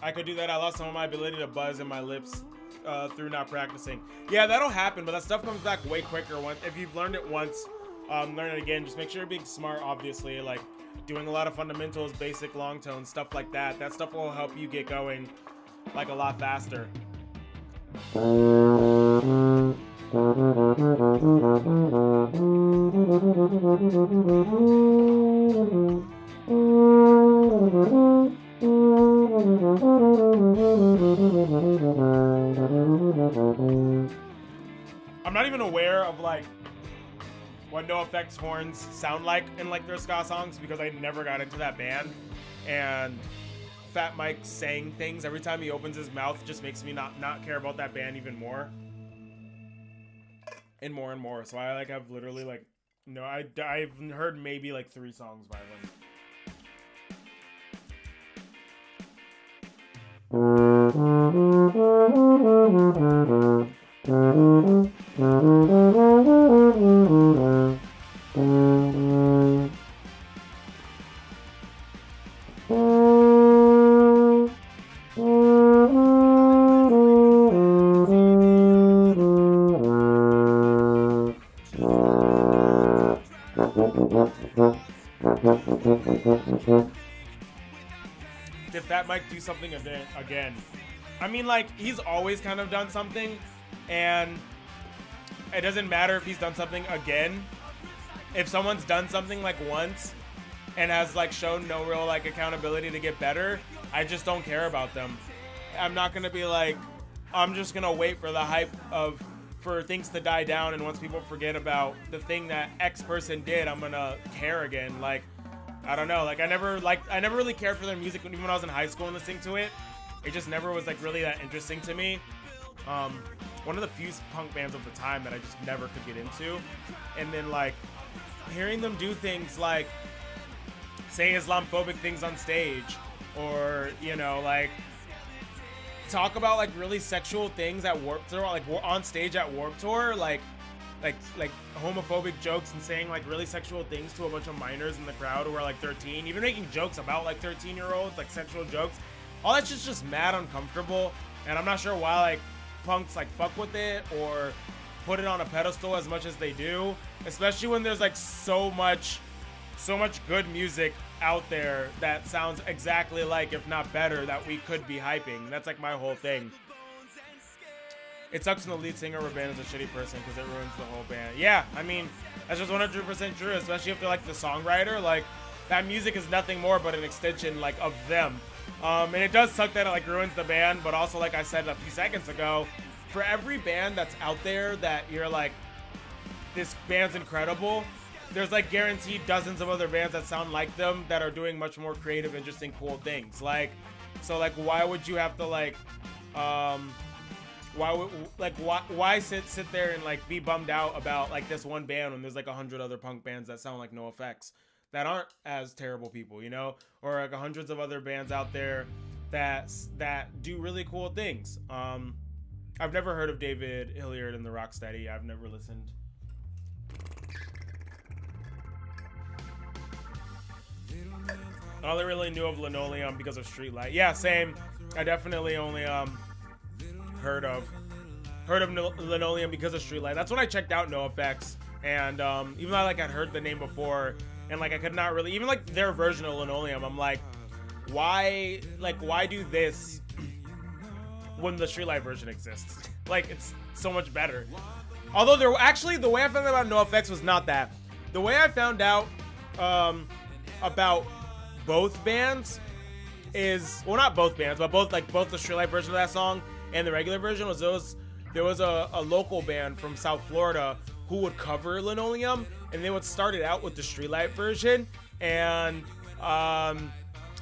I could do that. I lost some of my ability to buzz in my lips through not practicing. Yeah, that'll happen, but that stuff comes back way quicker if you've learned it once. Learn it again. Just make sure you're being smart, obviously, like doing a lot of fundamentals, basic long tones, stuff like that. That stuff will help you get going like a lot faster. I'm not even aware of like what NoFX horns sound like in like their ska songs, because I never got into that band, and Fat Mike saying things every time he opens his mouth just makes me not care about that band even more and more and more. So I like have literally like I've heard maybe like 3 songs by them. Did Fat Mike do something again? I mean, like, he's always kind of done something, and it doesn't matter if he's done something again. If someone's done something like once and has like shown no real like accountability to get better, I just don't care about them. I'm not gonna be like, I'm just gonna wait for the hype for things to die down, and once people forget about the thing that X person did, I'm gonna care again. Like, I don't know, like I never really cared for their music even when I was in high school and listening to it. It just never was like really that interesting to me. One of the few punk bands of the time that I just never could get into. And then like hearing them do things like say Islamophobic things on stage, or you know, like talk about like really sexual things at Warped Tour, like on stage at Warped Tour, like homophobic jokes and saying like really sexual things to a bunch of minors in the crowd who are like 13, even making jokes about like 13-year-olds, like sexual jokes. All that's just mad uncomfortable, and I'm not sure why like punks like fuck with it or put it on a pedestal as much as they do, especially when there's like so much good music out there that sounds exactly like, if not better, that we could be hyping. That's like my whole thing. It sucks when the lead singer of a band is a shitty person because it ruins the whole band. Yeah, I mean, that's just 100% true, especially if they're like the songwriter. Like, that music is nothing more but an extension like of them. And it does suck that it like ruins the band, but also, like I said a few seconds ago, for every band that's out there that you're like this band's incredible, there's like guaranteed dozens of other bands that sound like them that are doing much more creative, interesting, cool things. Like, so like, why would you have to like, why sit there and like be bummed out about like this one band when there's like 100 other punk bands that sound like NoFX that aren't as terrible people, you know, or like hundreds of other bands out there that do really cool things. I've never heard of David Hilliard and the Rocksteady. I've never listened. I only really knew of Linoleum because of Streetlight. Yeah, same. I definitely only heard of Linoleum because of Streetlight. That's when I checked out NoFX, and even though like I'd heard the name before, and like I could not really, even like their version of Linoleum, I'm like, why do this when the Streetlight version exists? Like, it's so much better. Although there actually, the way I found out about NoFX was not that. The way I found out about both bands is, well, not both bands, but both the Streetlight version of that song and the regular version was there was a local band from South Florida who would cover Linoleum, and they would start it out with the Streetlight version, and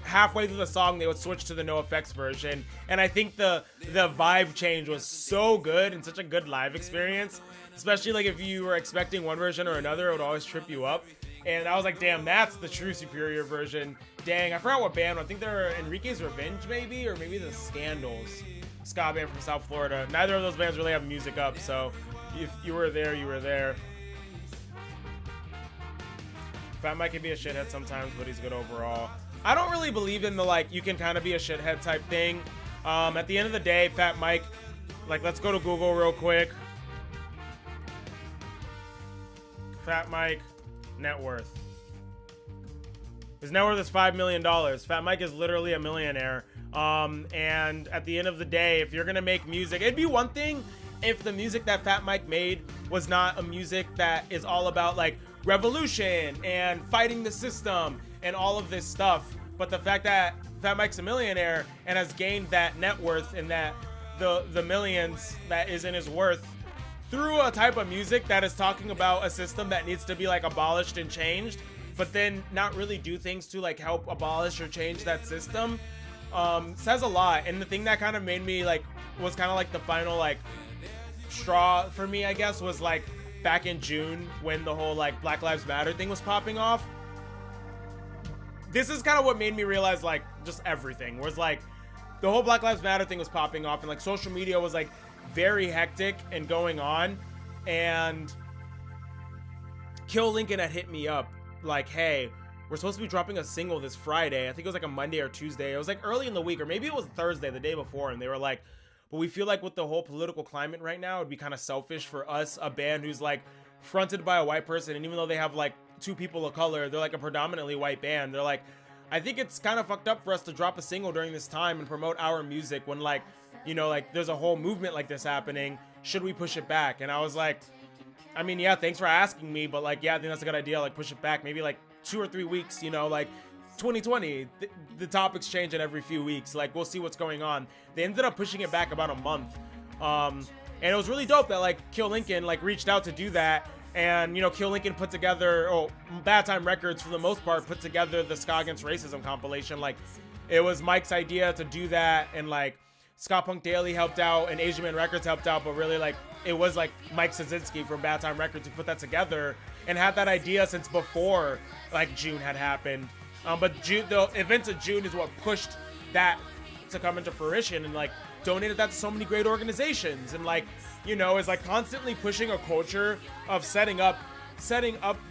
halfway through the song they would switch to the NoFX version, and I think the vibe change was so good and such a good live experience, especially like if you were expecting one version or another, it would always trip you up. And I was like, damn, that's the true superior version. Dang, I forgot what band. I think they're Enrique's Revenge, maybe, or maybe the Scandals, ska band from South Florida. Neither of those bands really have music up, so if you were there, you were there. Fat Mike can be a shithead sometimes, but he's good overall. I don't really believe in the, like, you can kind of be a shithead type thing. At the end of the day, Fat Mike, like, let's go to Google real quick. Fat Mike net worth. His net worth is $5 million. Fat Mike is literally a millionaire. And at the end of the day, if you're gonna make music, it'd be one thing if the music that Fat Mike made was not a music that is all about like revolution and fighting the system and all of this stuff. But the fact that Fat Mike's a millionaire and has gained that net worth and that the millions that is in his worth through a type of music that is talking about a system that needs to be like abolished and changed, but then not really do things to like help abolish or change that system, says a lot. And the thing that kind of made me like, was kind of like the final like straw for me, I guess, was like back in June when the whole like Black Lives Matter thing was popping off. This is kind of what made me realize like just everything was like the whole Black Lives Matter thing was popping off, and like social media was like very hectic and going on, and Kill Lincoln had hit me up like, hey, we're supposed to be dropping a single this Friday. I think it was like a Monday or Tuesday. It was like early in the week, or maybe it was Thursday, the day before, and they were like, but we feel like with the whole political climate right now, it'd be kind of selfish for us, a band who's like fronted by a white person, and even though they have like two people of color, they're like a predominantly white band. They're like, I think it's kind of fucked up for us to drop a single during this time and promote our music when like, you know, like there's a whole movement like this happening. Should we push it back? And I was like, I mean, yeah, thanks for asking me, but like, yeah, I think that's a good idea. Like, push it back maybe like 2 or 3 weeks, you know, like 2020, the topics change in every few weeks. Like, we'll see what's going on. They ended up pushing it back about a month. And it was really dope that like Kill Lincoln like reached out to do that. And, you know, Kill Lincoln put together, Bad Time Records for the most part put together the Ska Against Racism compilation. Like, it was Mike's idea to do that, and like Ska Punk Daily helped out and Asian Man Records helped out, but really like it was like Mike Szynski from Bad Time Records who put that together and had that idea since before like June had happened. But June, the events of June is what pushed that to come into fruition, and like donated that to so many great organizations, and like, you know, is like constantly pushing a culture of setting up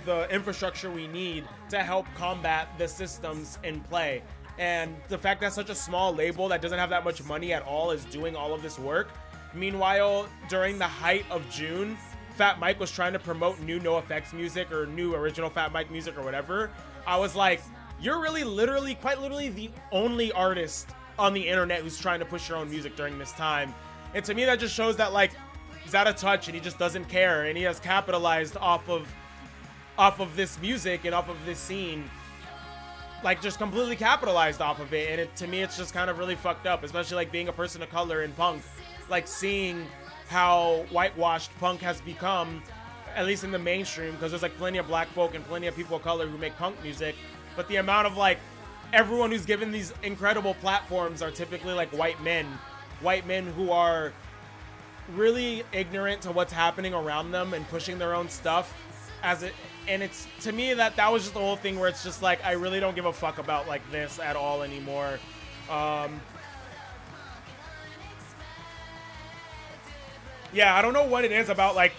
the infrastructure we need to help combat the systems in play. And the fact that such a small label that doesn't have that much money at all is doing all of this work. Meanwhile, during the height of June, Fat Mike was trying to promote new NoFX music or new original Fat Mike music or whatever. I was like, you're really literally, quite literally the only artist on the internet who's trying to push your own music during this time. And to me, that just shows that like he's out of touch and he just doesn't care, and he has capitalized off of this music and off of this scene, like just completely capitalized off of it. And to me, it's just kind of really fucked up, especially like being a person of color in punk, like seeing how whitewashed punk has become at least in the mainstream, because there's like plenty of black folk and plenty of people of color who make punk music, but the amount of like everyone who's given these incredible platforms are typically like white men who are really ignorant to what's happening around them and pushing their own stuff and it's, to me, that was just the whole thing where it's just like, I really don't give a fuck about like this at all anymore. Yeah, I don't know what it is about like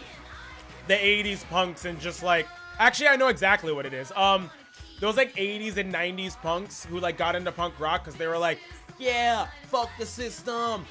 the 80s punks and just like, actually I know exactly what it is. Those like 80s and 90s punks who like got into punk rock because they were like, yeah, fuck the system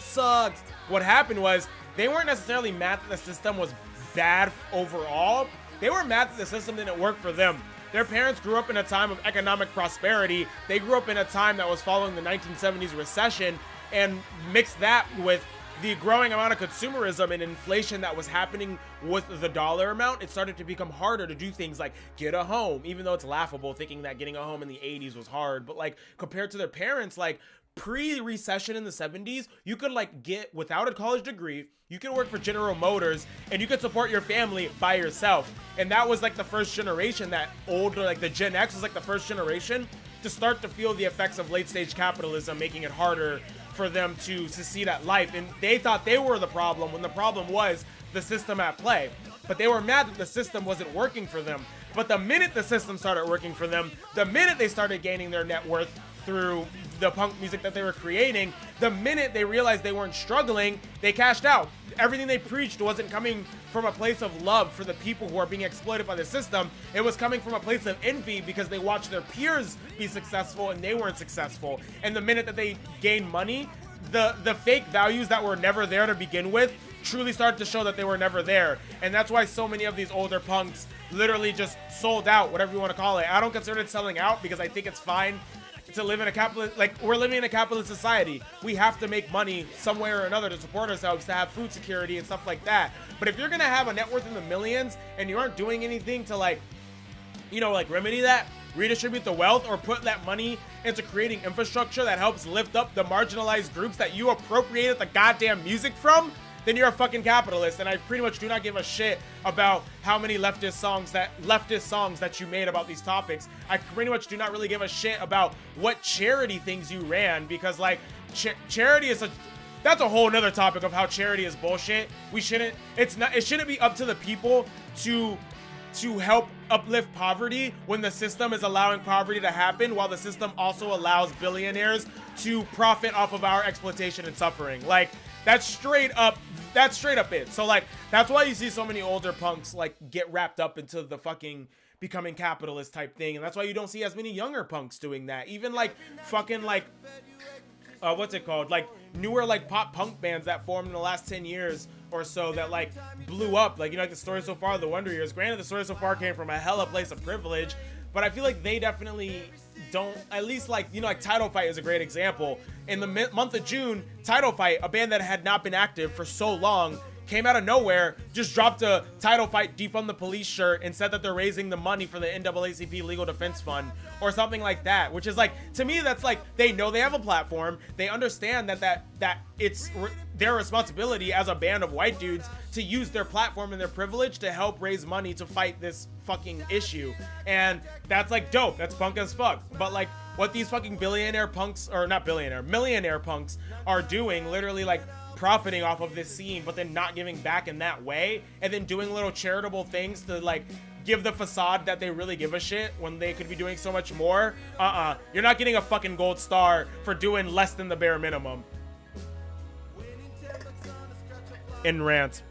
sucks. What happened was they weren't necessarily mad that the system was bad overall. They were mad that the system didn't work for them. Their parents grew up in a time of economic prosperity. They grew up in a time that was following the 1970s recession, and mixed that with the growing amount of consumerism and inflation that was happening with the dollar amount. It started to become harder to do things like get a home, even though it's laughable thinking that getting a home in the 80s was hard. But like compared to their parents, like pre-recession in the 70s, you could like get, without a college degree, you could work for General Motors and you could support your family by yourself. And that was like the first generation, that older, like the Gen X was like the first generation to start to feel the effects of late stage capitalism, making it harder for them to succeed at life. And they thought they were the problem when the problem was the system at play. But they were mad that the system wasn't working for them. But the minute the system started working for them, the minute they started gaining their net worth through the punk music that they were creating, the minute they realized they weren't struggling, they cashed out. Everything they preached wasn't coming from a place of love for the people who are being exploited by the system. It was coming from a place of envy because they watched their peers be successful and they weren't successful. And the minute that they gained money, the fake values that were never there to begin with truly started to show that they were never there. And that's why so many of these older punks literally just sold out, whatever you want to call it. I don't consider it selling out because I think it's fine to live in a capitalist, like we're living in a capitalist society. We have to make money some way or another to support ourselves, to have food security and stuff like that. But if you're gonna have a net worth in the millions and you aren't doing anything to like, you know, like remedy that, redistribute the wealth, or put that money into creating infrastructure that helps lift up the marginalized groups that you appropriated the goddamn music from, then you're a fucking capitalist. And I pretty much do not give a shit about how many leftist songs that you made about these topics. I pretty much do not really give a shit about what charity things you ran, because like charity is that's a whole nother topic of how charity is bullshit. It shouldn't be up to the people to help uplift poverty when the system is allowing poverty to happen, while the system also allows billionaires to profit off of our exploitation and suffering. Like that's straight up it. So like that's why you see so many older punks like get wrapped up into the fucking becoming capitalist type thing, and that's why you don't see as many younger punks doing that. Even like fucking like what's it called, like newer like pop punk bands that formed in the last 10 years or so that like blew up, like, you know, like the Story So Far, the Wonder Years. Granted, the Story So Far came from a hella place of privilege, but I feel like they definitely don't, at least like, you know, like Title Fight is a great example. In the month of June, Title Fight, a band that had not been active for so long, came out of nowhere, just dropped a Title Fight Defund the Police shirt and said that they're raising the money for the NAACP Legal Defense Fund or something like that, which is like, to me, that's like, they know they have a platform. They understand that it's their responsibility as a band of white dudes to use their platform and their privilege to help raise money to fight this fucking issue. And that's like dope. That's punk as fuck. But like what these fucking millionaire punks are doing, literally like profiting off of this scene, but then not giving back in that way, and then doing little charitable things to like give the facade that they really give a shit when they could be doing so much more. You're not getting a fucking gold star for doing less than the bare minimum. In rant.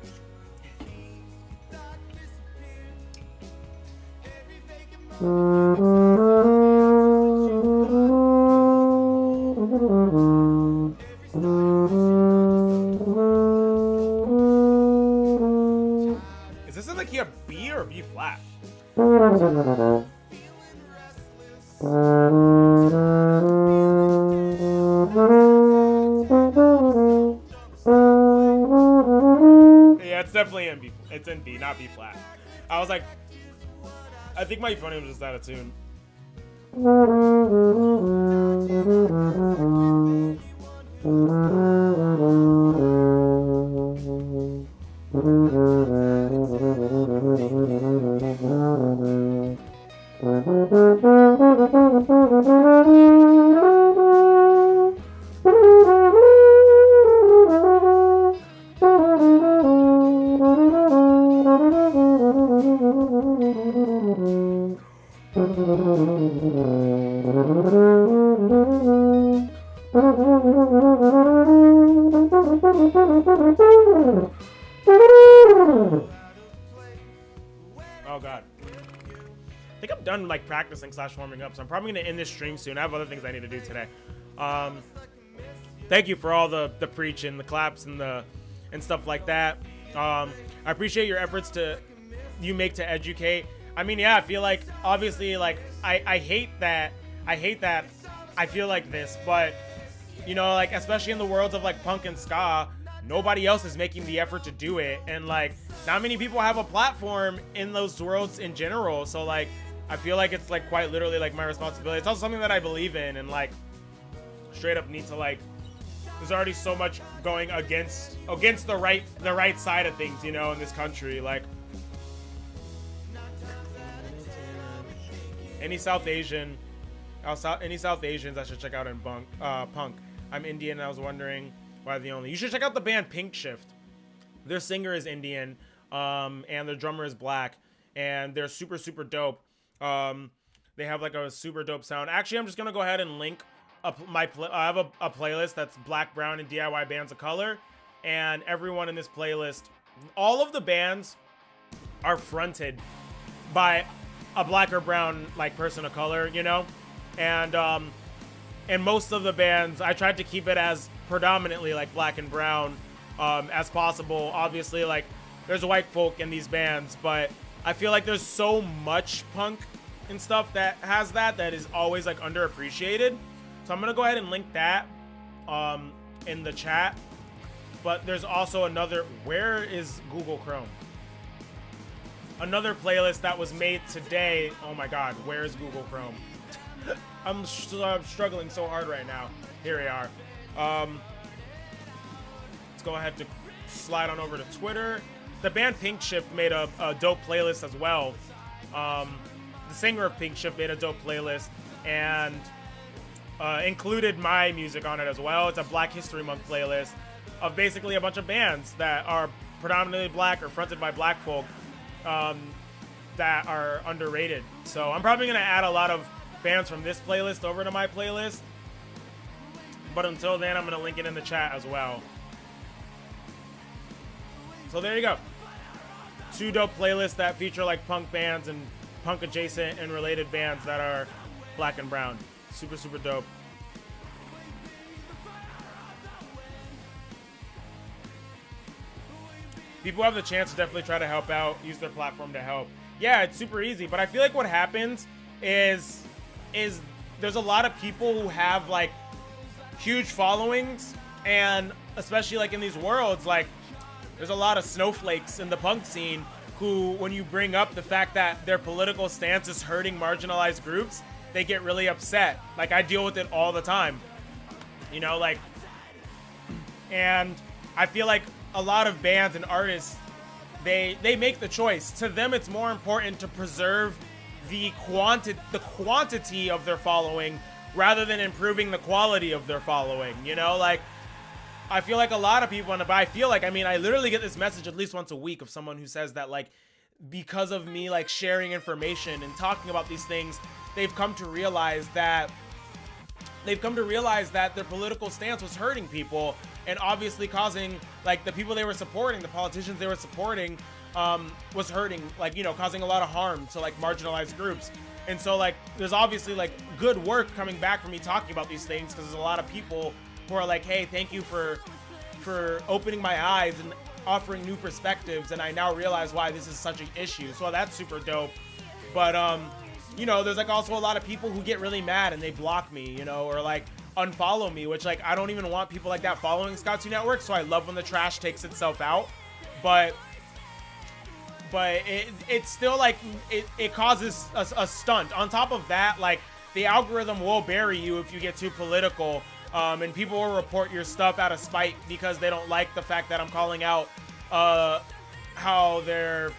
Is this in the key of B or B flat? Yeah, it's definitely in B. It's in B, not B flat. I was like, I think my phone was just out of tune. done like practicing / warming up, so I'm probably gonna end this stream soon. I have other things I need to do today. Thank you for all the preaching, the claps, and stuff like that. I appreciate your efforts you make to educate. I mean, yeah, I feel like obviously like I hate that I feel like this, but you know, like especially in the worlds of like punk and ska, nobody else is making the effort to do it, and like not many people have a platform in those worlds in general. So like I feel like it's like quite literally like my responsibility. It's also something that I believe in, and like straight up need to like. There's already so much going against the right side of things, you know, in this country. Like any South Asians I should check out in punk. I'm Indian, and I was wondering why the only. You should check out the band Pink Shift. Their singer is Indian, and their drummer is black, and they're super super dope. They have like a super dope sound. Actually, I'm just gonna go ahead and link. I have a playlist that's black, brown, and DIY bands of color, and everyone in this playlist, all of the bands are fronted by a black or brown like person of color, you know, and most of the bands I tried to keep it as predominantly like black and brown as possible. Obviously, like there's white folk in these bands, but I feel like there's so much punk and stuff that has that is always like underappreciated. So I'm going to go ahead and link that in the chat. But there's also another... Where is Google Chrome? Another playlist that was made today. Oh my god, where is Google Chrome? I'm struggling so hard right now. Here we are. Let's go ahead to slide on over to Twitter. The band Pink Shift made a dope playlist as well. The singer of Pink Shift made a dope playlist. And... included my music on it as well. It's a Black History Month playlist of basically a bunch of bands that are predominantly black or fronted by black folk that are underrated. So I'm probably going to add a lot of bands from this playlist over to my playlist. But until then, I'm going to link it in the chat as well. So there you go. 2 dope playlists that feature like punk bands and punk adjacent and related bands that are black and brown. Super, super dope. People have the chance to definitely try to help out, use their platform to help. Yeah, it's super easy, but I feel like what happens is there's a lot of people who have like huge followings, and especially like in these worlds, like there's a lot of snowflakes in the punk scene who, when you bring up the fact that their political stance is hurting marginalized groups, they get really upset. Like I deal with it all the time, you know, like, and I feel like a lot of bands and artists, they make the choice. To them, it's more important to preserve the quantity of their following rather than improving the quality of their following, you know, like I feel like a lot of people, but I mean, I literally get this message at least once a week of someone who says that like, because of me like sharing information and talking about these things, they've come to realize that their political stance was hurting people, and obviously causing like the people they were supporting, the politicians they were supporting, was hurting, like, you know, causing a lot of harm to like marginalized groups. And so like there's obviously like good work coming back from me talking about these things, because there's a lot of people who are like, hey, thank you for opening my eyes and offering new perspectives, and I now realize why this is such an issue. So that's super dope. But you know, there's like also a lot of people who get really mad and they block me, you know, or like unfollow me, which like I don't even want people like that following Scott 2 Network. So I love when the trash takes itself out, but it's still like it causes a stunt. On top of that, like the algorithm will bury you if you get too political, and people will report your stuff out of spite because they don't like the fact that I'm calling out how they're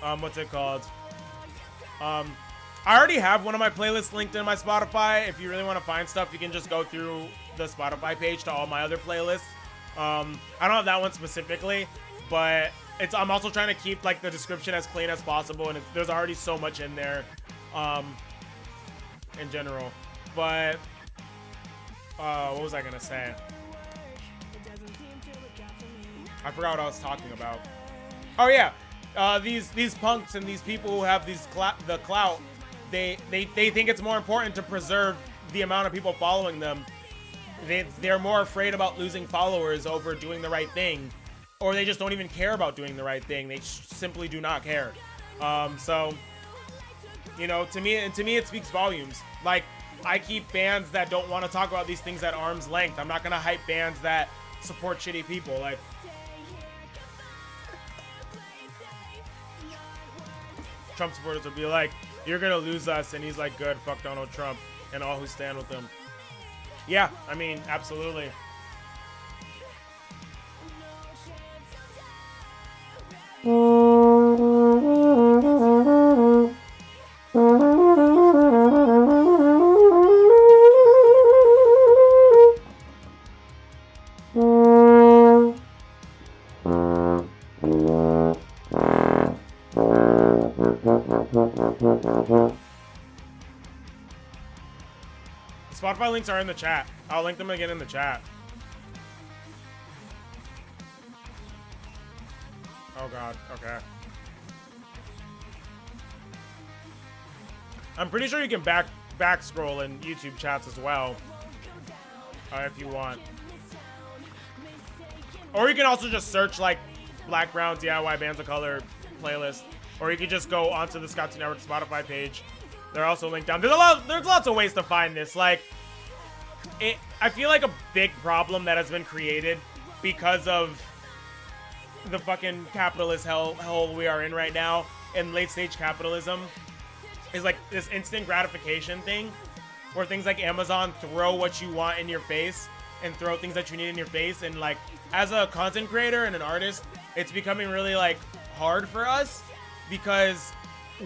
what's it called. I already have one of my playlists linked in my Spotify. If you really want to find stuff, you can just go through the Spotify page to all my other playlists. I don't have that one specifically, but I'm also trying to keep like the description as clean as possible, and there's already so much in there in general. But what was I gonna say? I forgot what I was talking about. Oh yeah, these punks and these people who have the clout, they think it's more important to preserve the amount of people following them. They're more afraid about losing followers over doing the right thing, or they just don't even care about doing the right thing. They simply do not care. So, you know, to me it speaks volumes. Like, I keep bands that don't want to talk about these things at arm's length. I'm not gonna hype bands that support shitty people. Like, Trump supporters will be like, "You're gonna lose us," and he's like, "Good, fuck Donald Trump and all who stand with him." Yeah, I mean, absolutely. Spotify links are in the chat. I'll link them again in the chat. Oh god, okay. I'm pretty sure you can back scroll in YouTube chats as well, if you want. Or you can also just search like Black Brown DIY Bands of Color playlist, or you can just go onto the Scott 2 Network Spotify page. They're also linked down. There's lots of ways to find this. Like, I feel like a big problem that has been created because of the fucking capitalist hell we are in right now, and late stage capitalism, is like this instant gratification thing, where things like Amazon throw what you want in your face and throw things that you need in your face. And like, as a content creator and an artist, it's becoming really like hard for us, because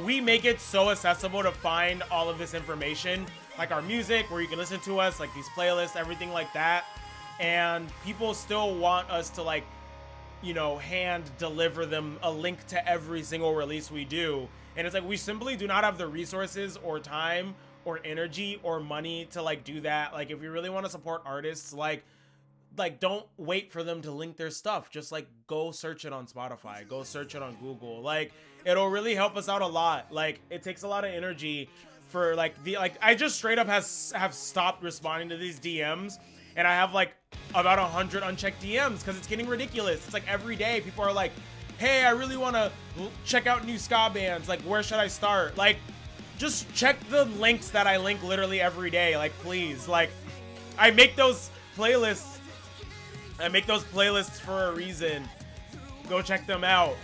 we make it so accessible to find all of this information, like our music, where you can listen to us, like these playlists, everything like that. And people still want us to, like, you know, hand deliver them a link to every single release we do. And it's like, we simply do not have the resources or time or energy or money to like do that. Like, if we really want to support artists, like don't wait for them to link their stuff. Just like go search it on Spotify, go search it on Google. Like, it'll really help us out a lot. Like, it takes a lot of energy for like I just straight up have stopped responding to these DMs, and I have like about 100 unchecked DMs because it's getting ridiculous. It's like every day people are like, "Hey, I really want to check out new ska bands. Like, where should I start?" Like, just check the links that I link literally every day. Like, please. Like, I make those playlists. I make those playlists for a reason. Go check them out.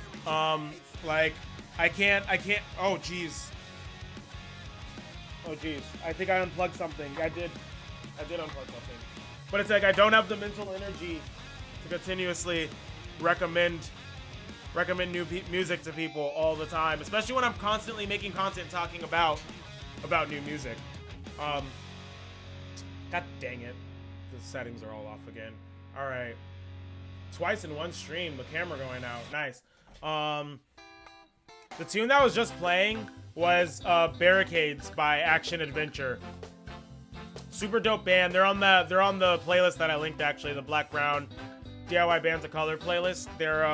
Like, I can't, oh jeez. I think I unplugged something. I did unplug something. But it's like, I don't have the mental energy to continuously recommend new music to people all the time, especially when I'm constantly making content talking about new music. God dang it. The settings are all off again. All right. Twice in one stream, the camera going out. Nice. The tune that was just playing was Barricades by Action Adventure. Super dope band. They're on the playlist that I linked, actually, the Black Brown DIY Bands of Color playlist. They're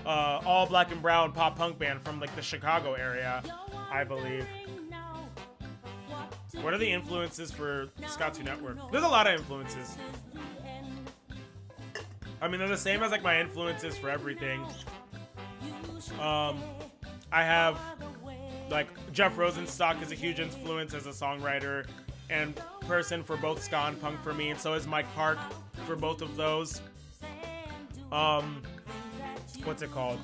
all black and brown pop punk band from like the Chicago area, I believe. What are the influences for Scott 2 Network? There's a lot of influences. I mean, they're the same as like my influences for everything. I have like Jeff Rosenstock is a huge influence as a songwriter and person for both ska and punk for me, and so is Mike Park for both of those. What's it called?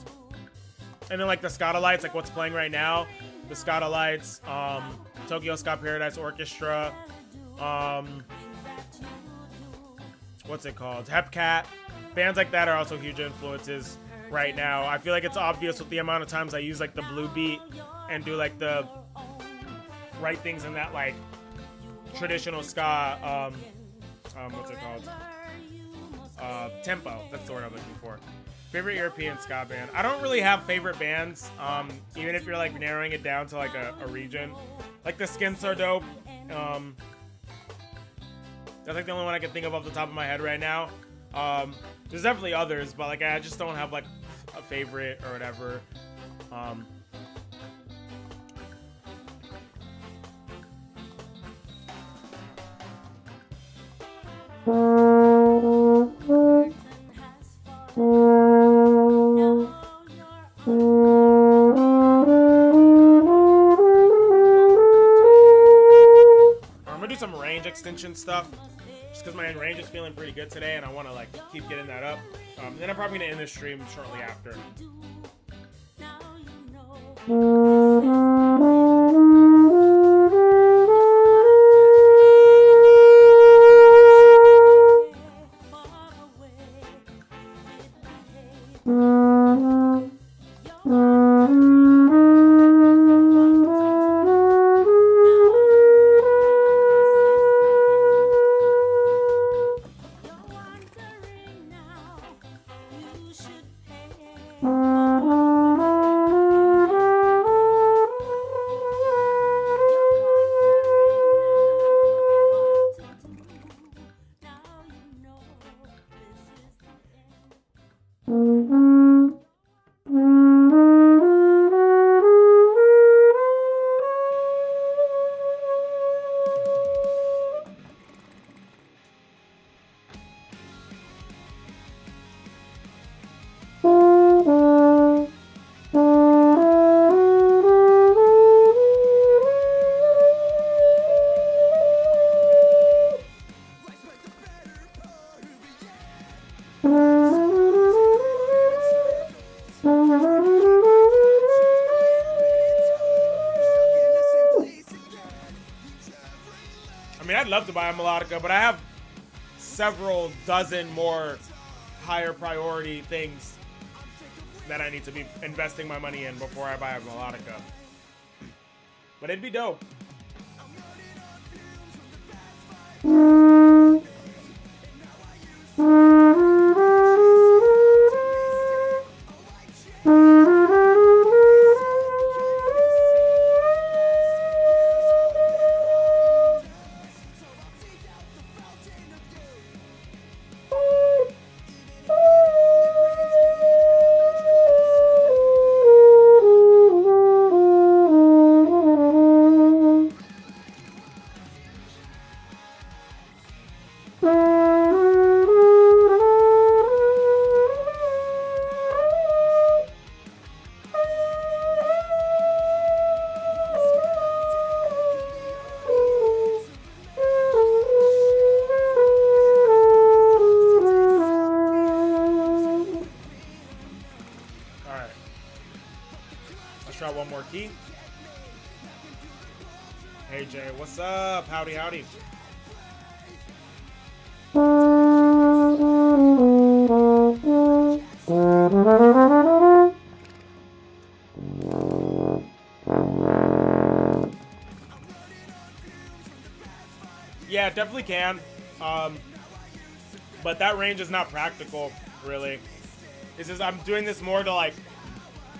And then like the Scotalites, like what's playing right now, the Scotalites, Tokyo Ska Paradise Orchestra, what's it called? Hepcat. Bands like that are also huge influences right now. I feel like it's obvious with the amount of times I use like the blue beat and do like the right things in that like traditional ska, what's it called? Tempo. That's the word I'm looking for. Favorite European ska band? I don't really have favorite bands, even if you're like narrowing it down to like a region. Like the Skins are dope. That's like the only one I can think of off the top of my head right now. There's definitely others, but like I just don't have like a favorite or whatever. Um, I'm gonna do some range extension stuff, just because my range is feeling pretty good today, and I want to like keep getting that up. Then I'm probably gonna end the stream shortly after. I mean, I'd love to buy a melodica, but I have several dozen more higher priority things that I need to be investing my money in before I buy a melodica. But it'd be dope. One more key. Hey Jay, what's up? Howdy, howdy. Yeah, definitely can. But that range is not practical, really. This is I'm doing this more to like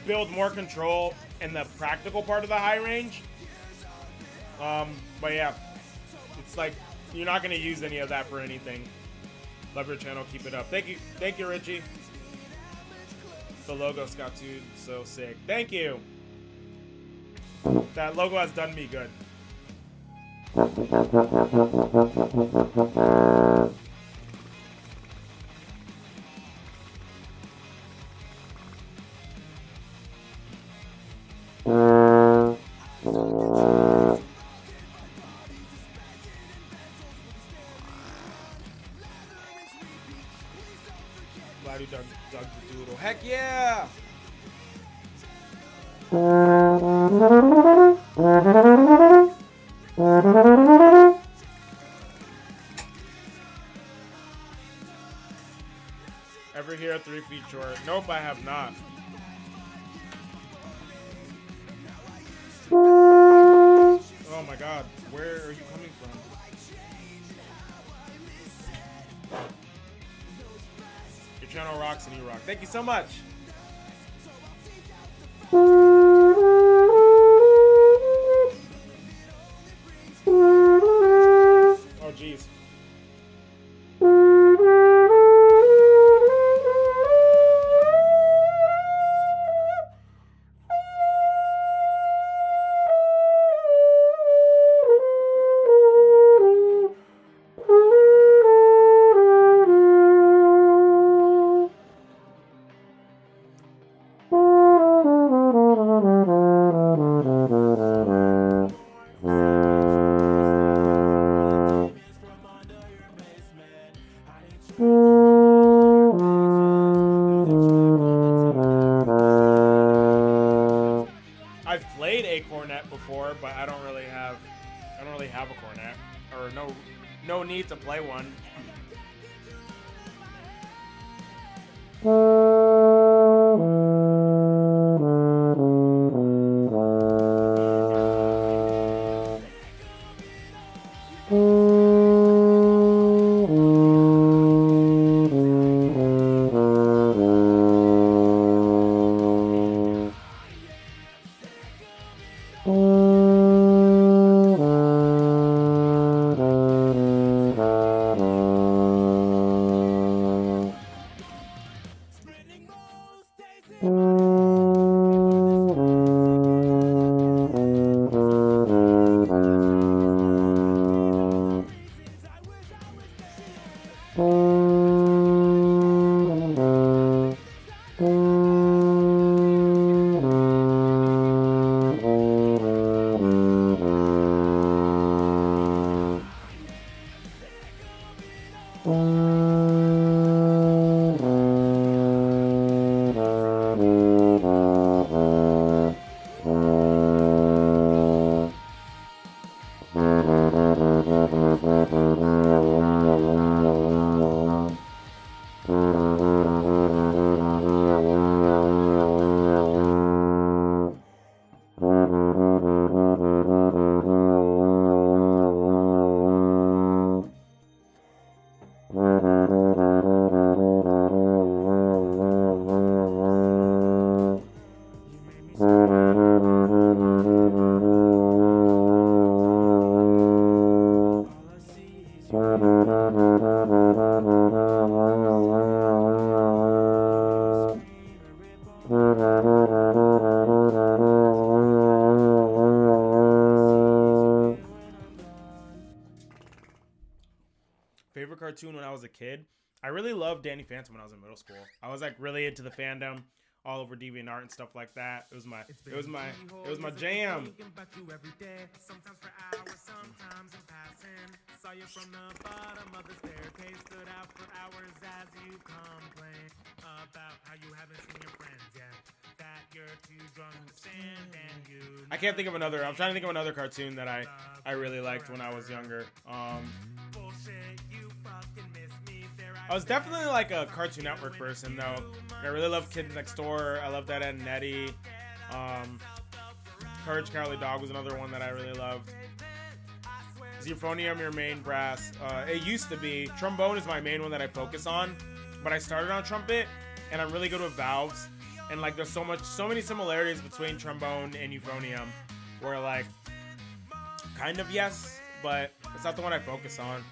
build more control in the practical part of the high range. But yeah, it's like you're not gonna use any of that for anything. Love your channel, keep it up. Thank you, Richie. The logo, Scott, dude, so sick. Thank you. That logo has done me good. Dug the doodle. Heck yeah! Ever hear a 3 feet short? Nope, I have not. Oh my god, where are you coming from? Your channel rocks and you rock. Thank you so much. Oh jeez. before, but I don't really have a cornet, or no need to play one. Favorite cartoon when I was a kid? I really loved Danny Phantom when I was in middle school. I was like really into the fandom, all over DeviantArt and stuff like that. It was my jam. Sometimes for hours, sometimes in passing. Saw you from the bottom of the staircase, stood out for hours as you complain about how you haven't seen your friends yet. That you're too drunk to stand and you. I can't think of another. I'm trying to think of another cartoon that I really liked when I was younger. Bullshit, you fucking miss me. I was definitely like a Cartoon Network person though. I really loved Kids Next Door. I loved Ed, Edd and Eddy. Courage Cowardly Dog was another one that I really loved. Is euphonium your main brass? It used to be. Trombone is my main one that I focus on, but I started on trumpet, and I'm really good with valves. And like, there's so many similarities between trombone and euphonium, where like, kind of yes, but it's not the one I focus on.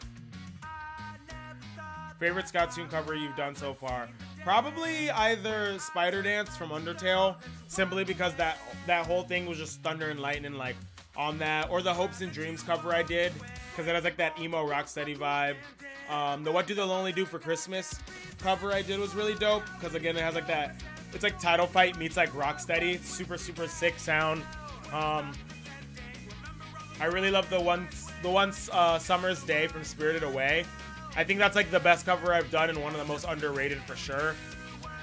Favorite Scotttoon cover you've done so far? Probably either Spider Dance from Undertale, simply because that whole thing was just thunder and lightning like on that, or the Hopes and Dreams cover I did, because it has like that emo rocksteady vibe. The What Do the Lonely Do for Christmas cover I did was really dope, because again it has like that, it's like Title Fight meets like rocksteady. It's super sick sound. I really love the one Summer's Day from Spirited Away. I think that's like the best cover I've done and one of the most underrated for sure.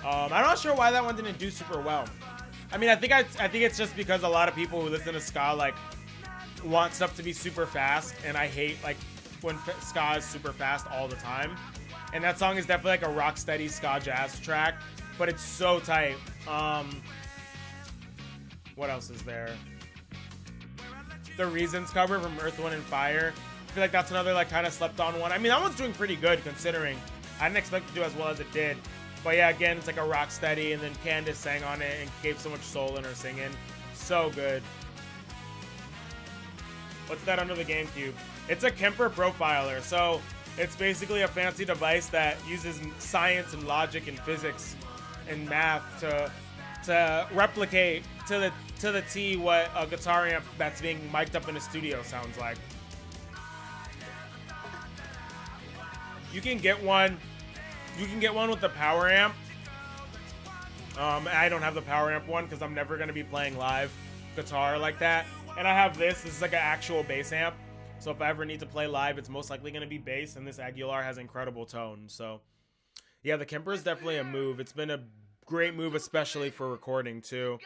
I'm not sure why that one didn't do super well. I mean, I think it's just because a lot of people who listen to ska like want stuff to be super fast, and I hate like when ska is super fast all the time. And that song is definitely like a rock steady ska jazz track, but it's so tight. What else is there? The Reasons cover from Earth, Wind, and Fire. I feel like that's another like kind of slept on one. I mean, that one's doing pretty good considering. I didn't expect it to do as well as it did. But yeah, again, it's like a rock steady, and then Candace sang on it and gave so much soul in her singing. So good. What's that under the GameCube? It's a Kemper profiler. So it's basically a fancy device that uses science and logic and physics and math to replicate to the T what a guitar amp that's being mic'd up in a studio sounds like. You can get one with the power amp. I don't have the power amp one because I'm never going to be playing live guitar like that. And I have this. This is like an actual bass amp. So if I ever need to play live, it's most likely going to be bass. And this Aguilar has incredible tone. So yeah, the Kemper is definitely a move. It's been a great move, especially for recording too.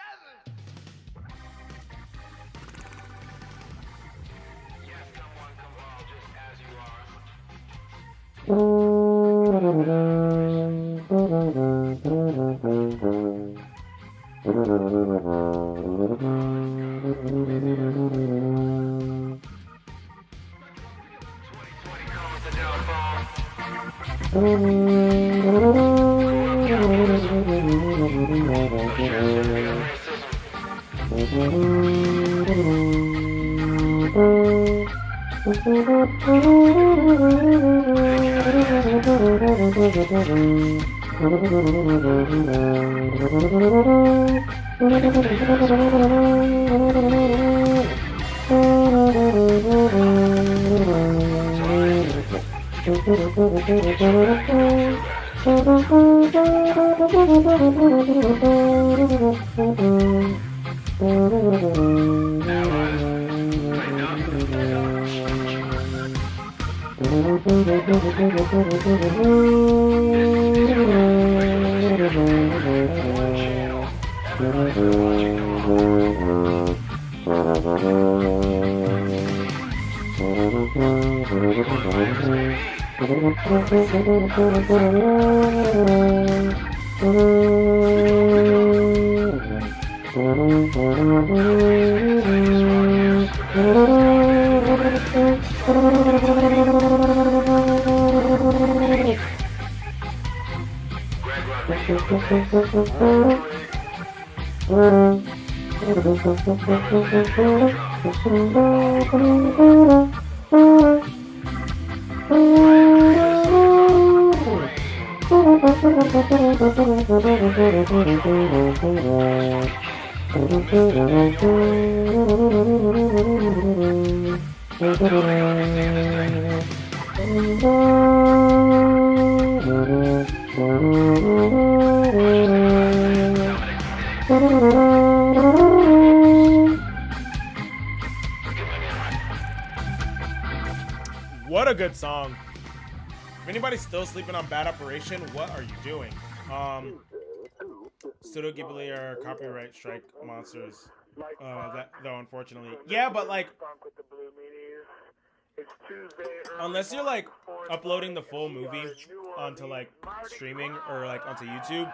What a good song. If anybody's still sleeping on Bad Operation, what are you doing? Studio Ghibli are copyright strike monsters. Though unfortunately. Yeah, but like unless you're like uploading the full movie onto like streaming or like onto YouTube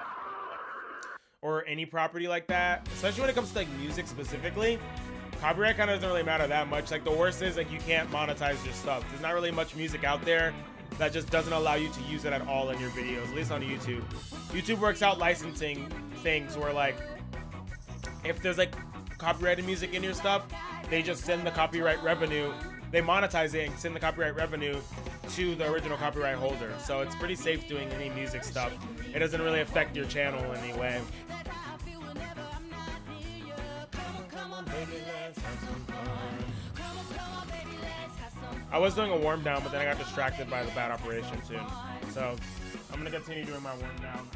or any property like that, especially when it comes to like music specifically, copyright kind of doesn't really matter that much. Like the worst is like you can't monetize your stuff. There's not really much music out there that just doesn't allow you to use it at all in your videos, at least on YouTube. YouTube works out licensing things where like if there's like copyrighted music in your stuff, they just send the copyright revenue, they monetize it and send the copyright revenue to the original copyright holder. So it's pretty safe doing any music stuff. It doesn't really affect your channel in any way. I was doing a warm down, but then I got distracted by the Bad Operation tune. So I'm gonna continue doing my warm down.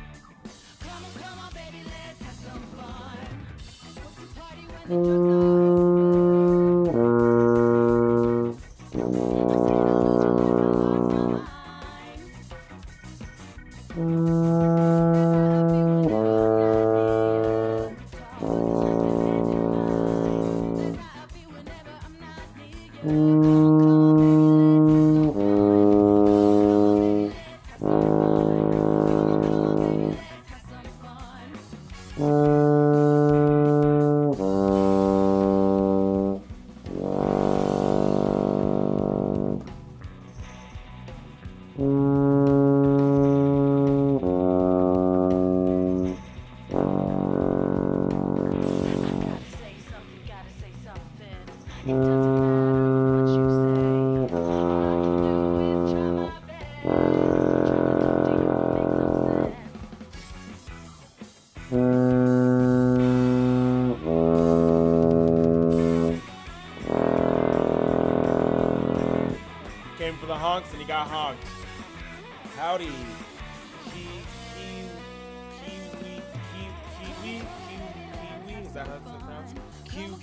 Came for the honks and he got honked. Howdy. Kiwi. Is that how it's pronounced? Kiwi.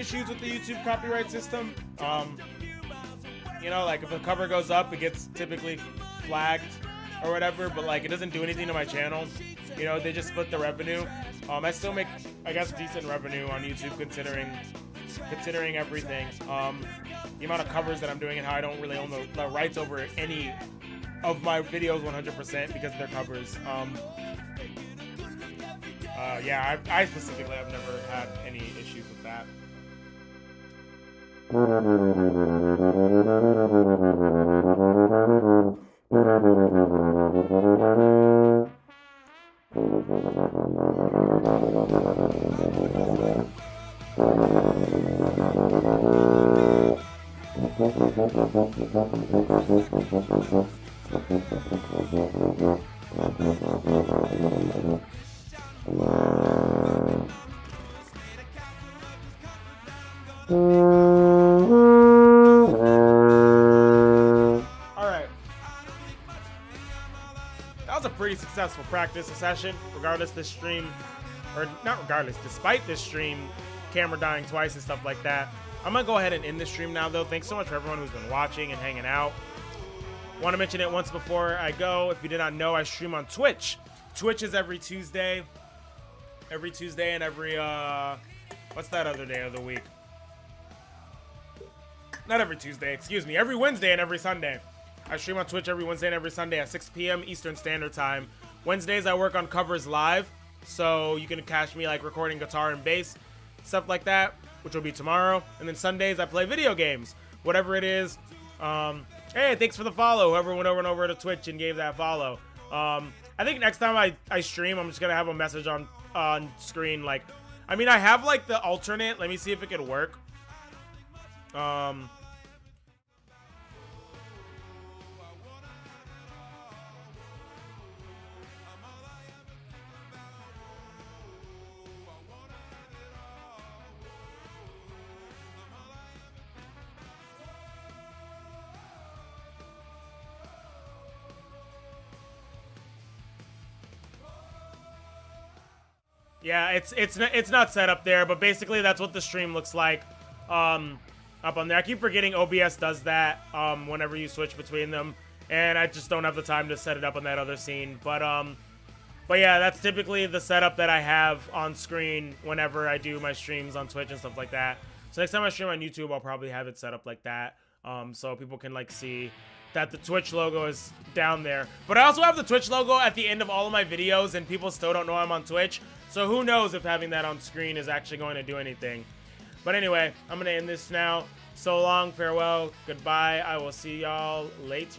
issues with the YouTube copyright system. You know, like if a cover goes up, it gets typically flagged or whatever, but like it doesn't do anything to my channel. You know, they just split the revenue. I still make, I guess, decent revenue on YouTube considering everything. The amount of covers that I'm doing and how I don't really own the rights over any of my videos 100% because they're covers. Yeah, I specifically have never had any issues with that. Alright. That was a pretty successful practice session, regardless this stream, or not regardless, despite this stream, camera dying twice and stuff like that. I'm gonna go ahead and end the stream now though. Thanks so much for everyone who's been watching and hanging out. Want to mention it once before I go. If you did not know, I stream on Twitch. Twitch is every Tuesday. Every Tuesday and every, what's that other day of the week? Not every Tuesday, excuse me. Every Wednesday and every Sunday. I stream on Twitch every Wednesday and every Sunday at 6 p.m. Eastern Standard Time. Wednesdays, I work on covers live. So you can catch me like recording guitar and bass, stuff like that, which will be tomorrow. And then Sundays, I play video games, whatever it is. Hey, thanks for the follow. Whoever went over and over to Twitch and gave that follow. I think next time I stream, I'm just going to have a message on screen. Like, I mean, I have like the alternate. Let me see if it could work. Yeah, it's not set up there, but basically that's what the stream looks like up on there. I keep forgetting OBS does that whenever you switch between them, and I just don't have the time to set it up on that other scene. But yeah, that's typically the setup that I have on screen whenever I do my streams on Twitch and stuff like that. So next time I stream on YouTube, I'll probably have it set up like that, so people can like see that the Twitch logo is down there. But I also have the Twitch logo at the end of all of my videos, and people still don't know I'm on Twitch. So who knows if having that on screen is actually going to do anything. But anyway, I'm going to end this now. So long, farewell, goodbye. I will see y'all later.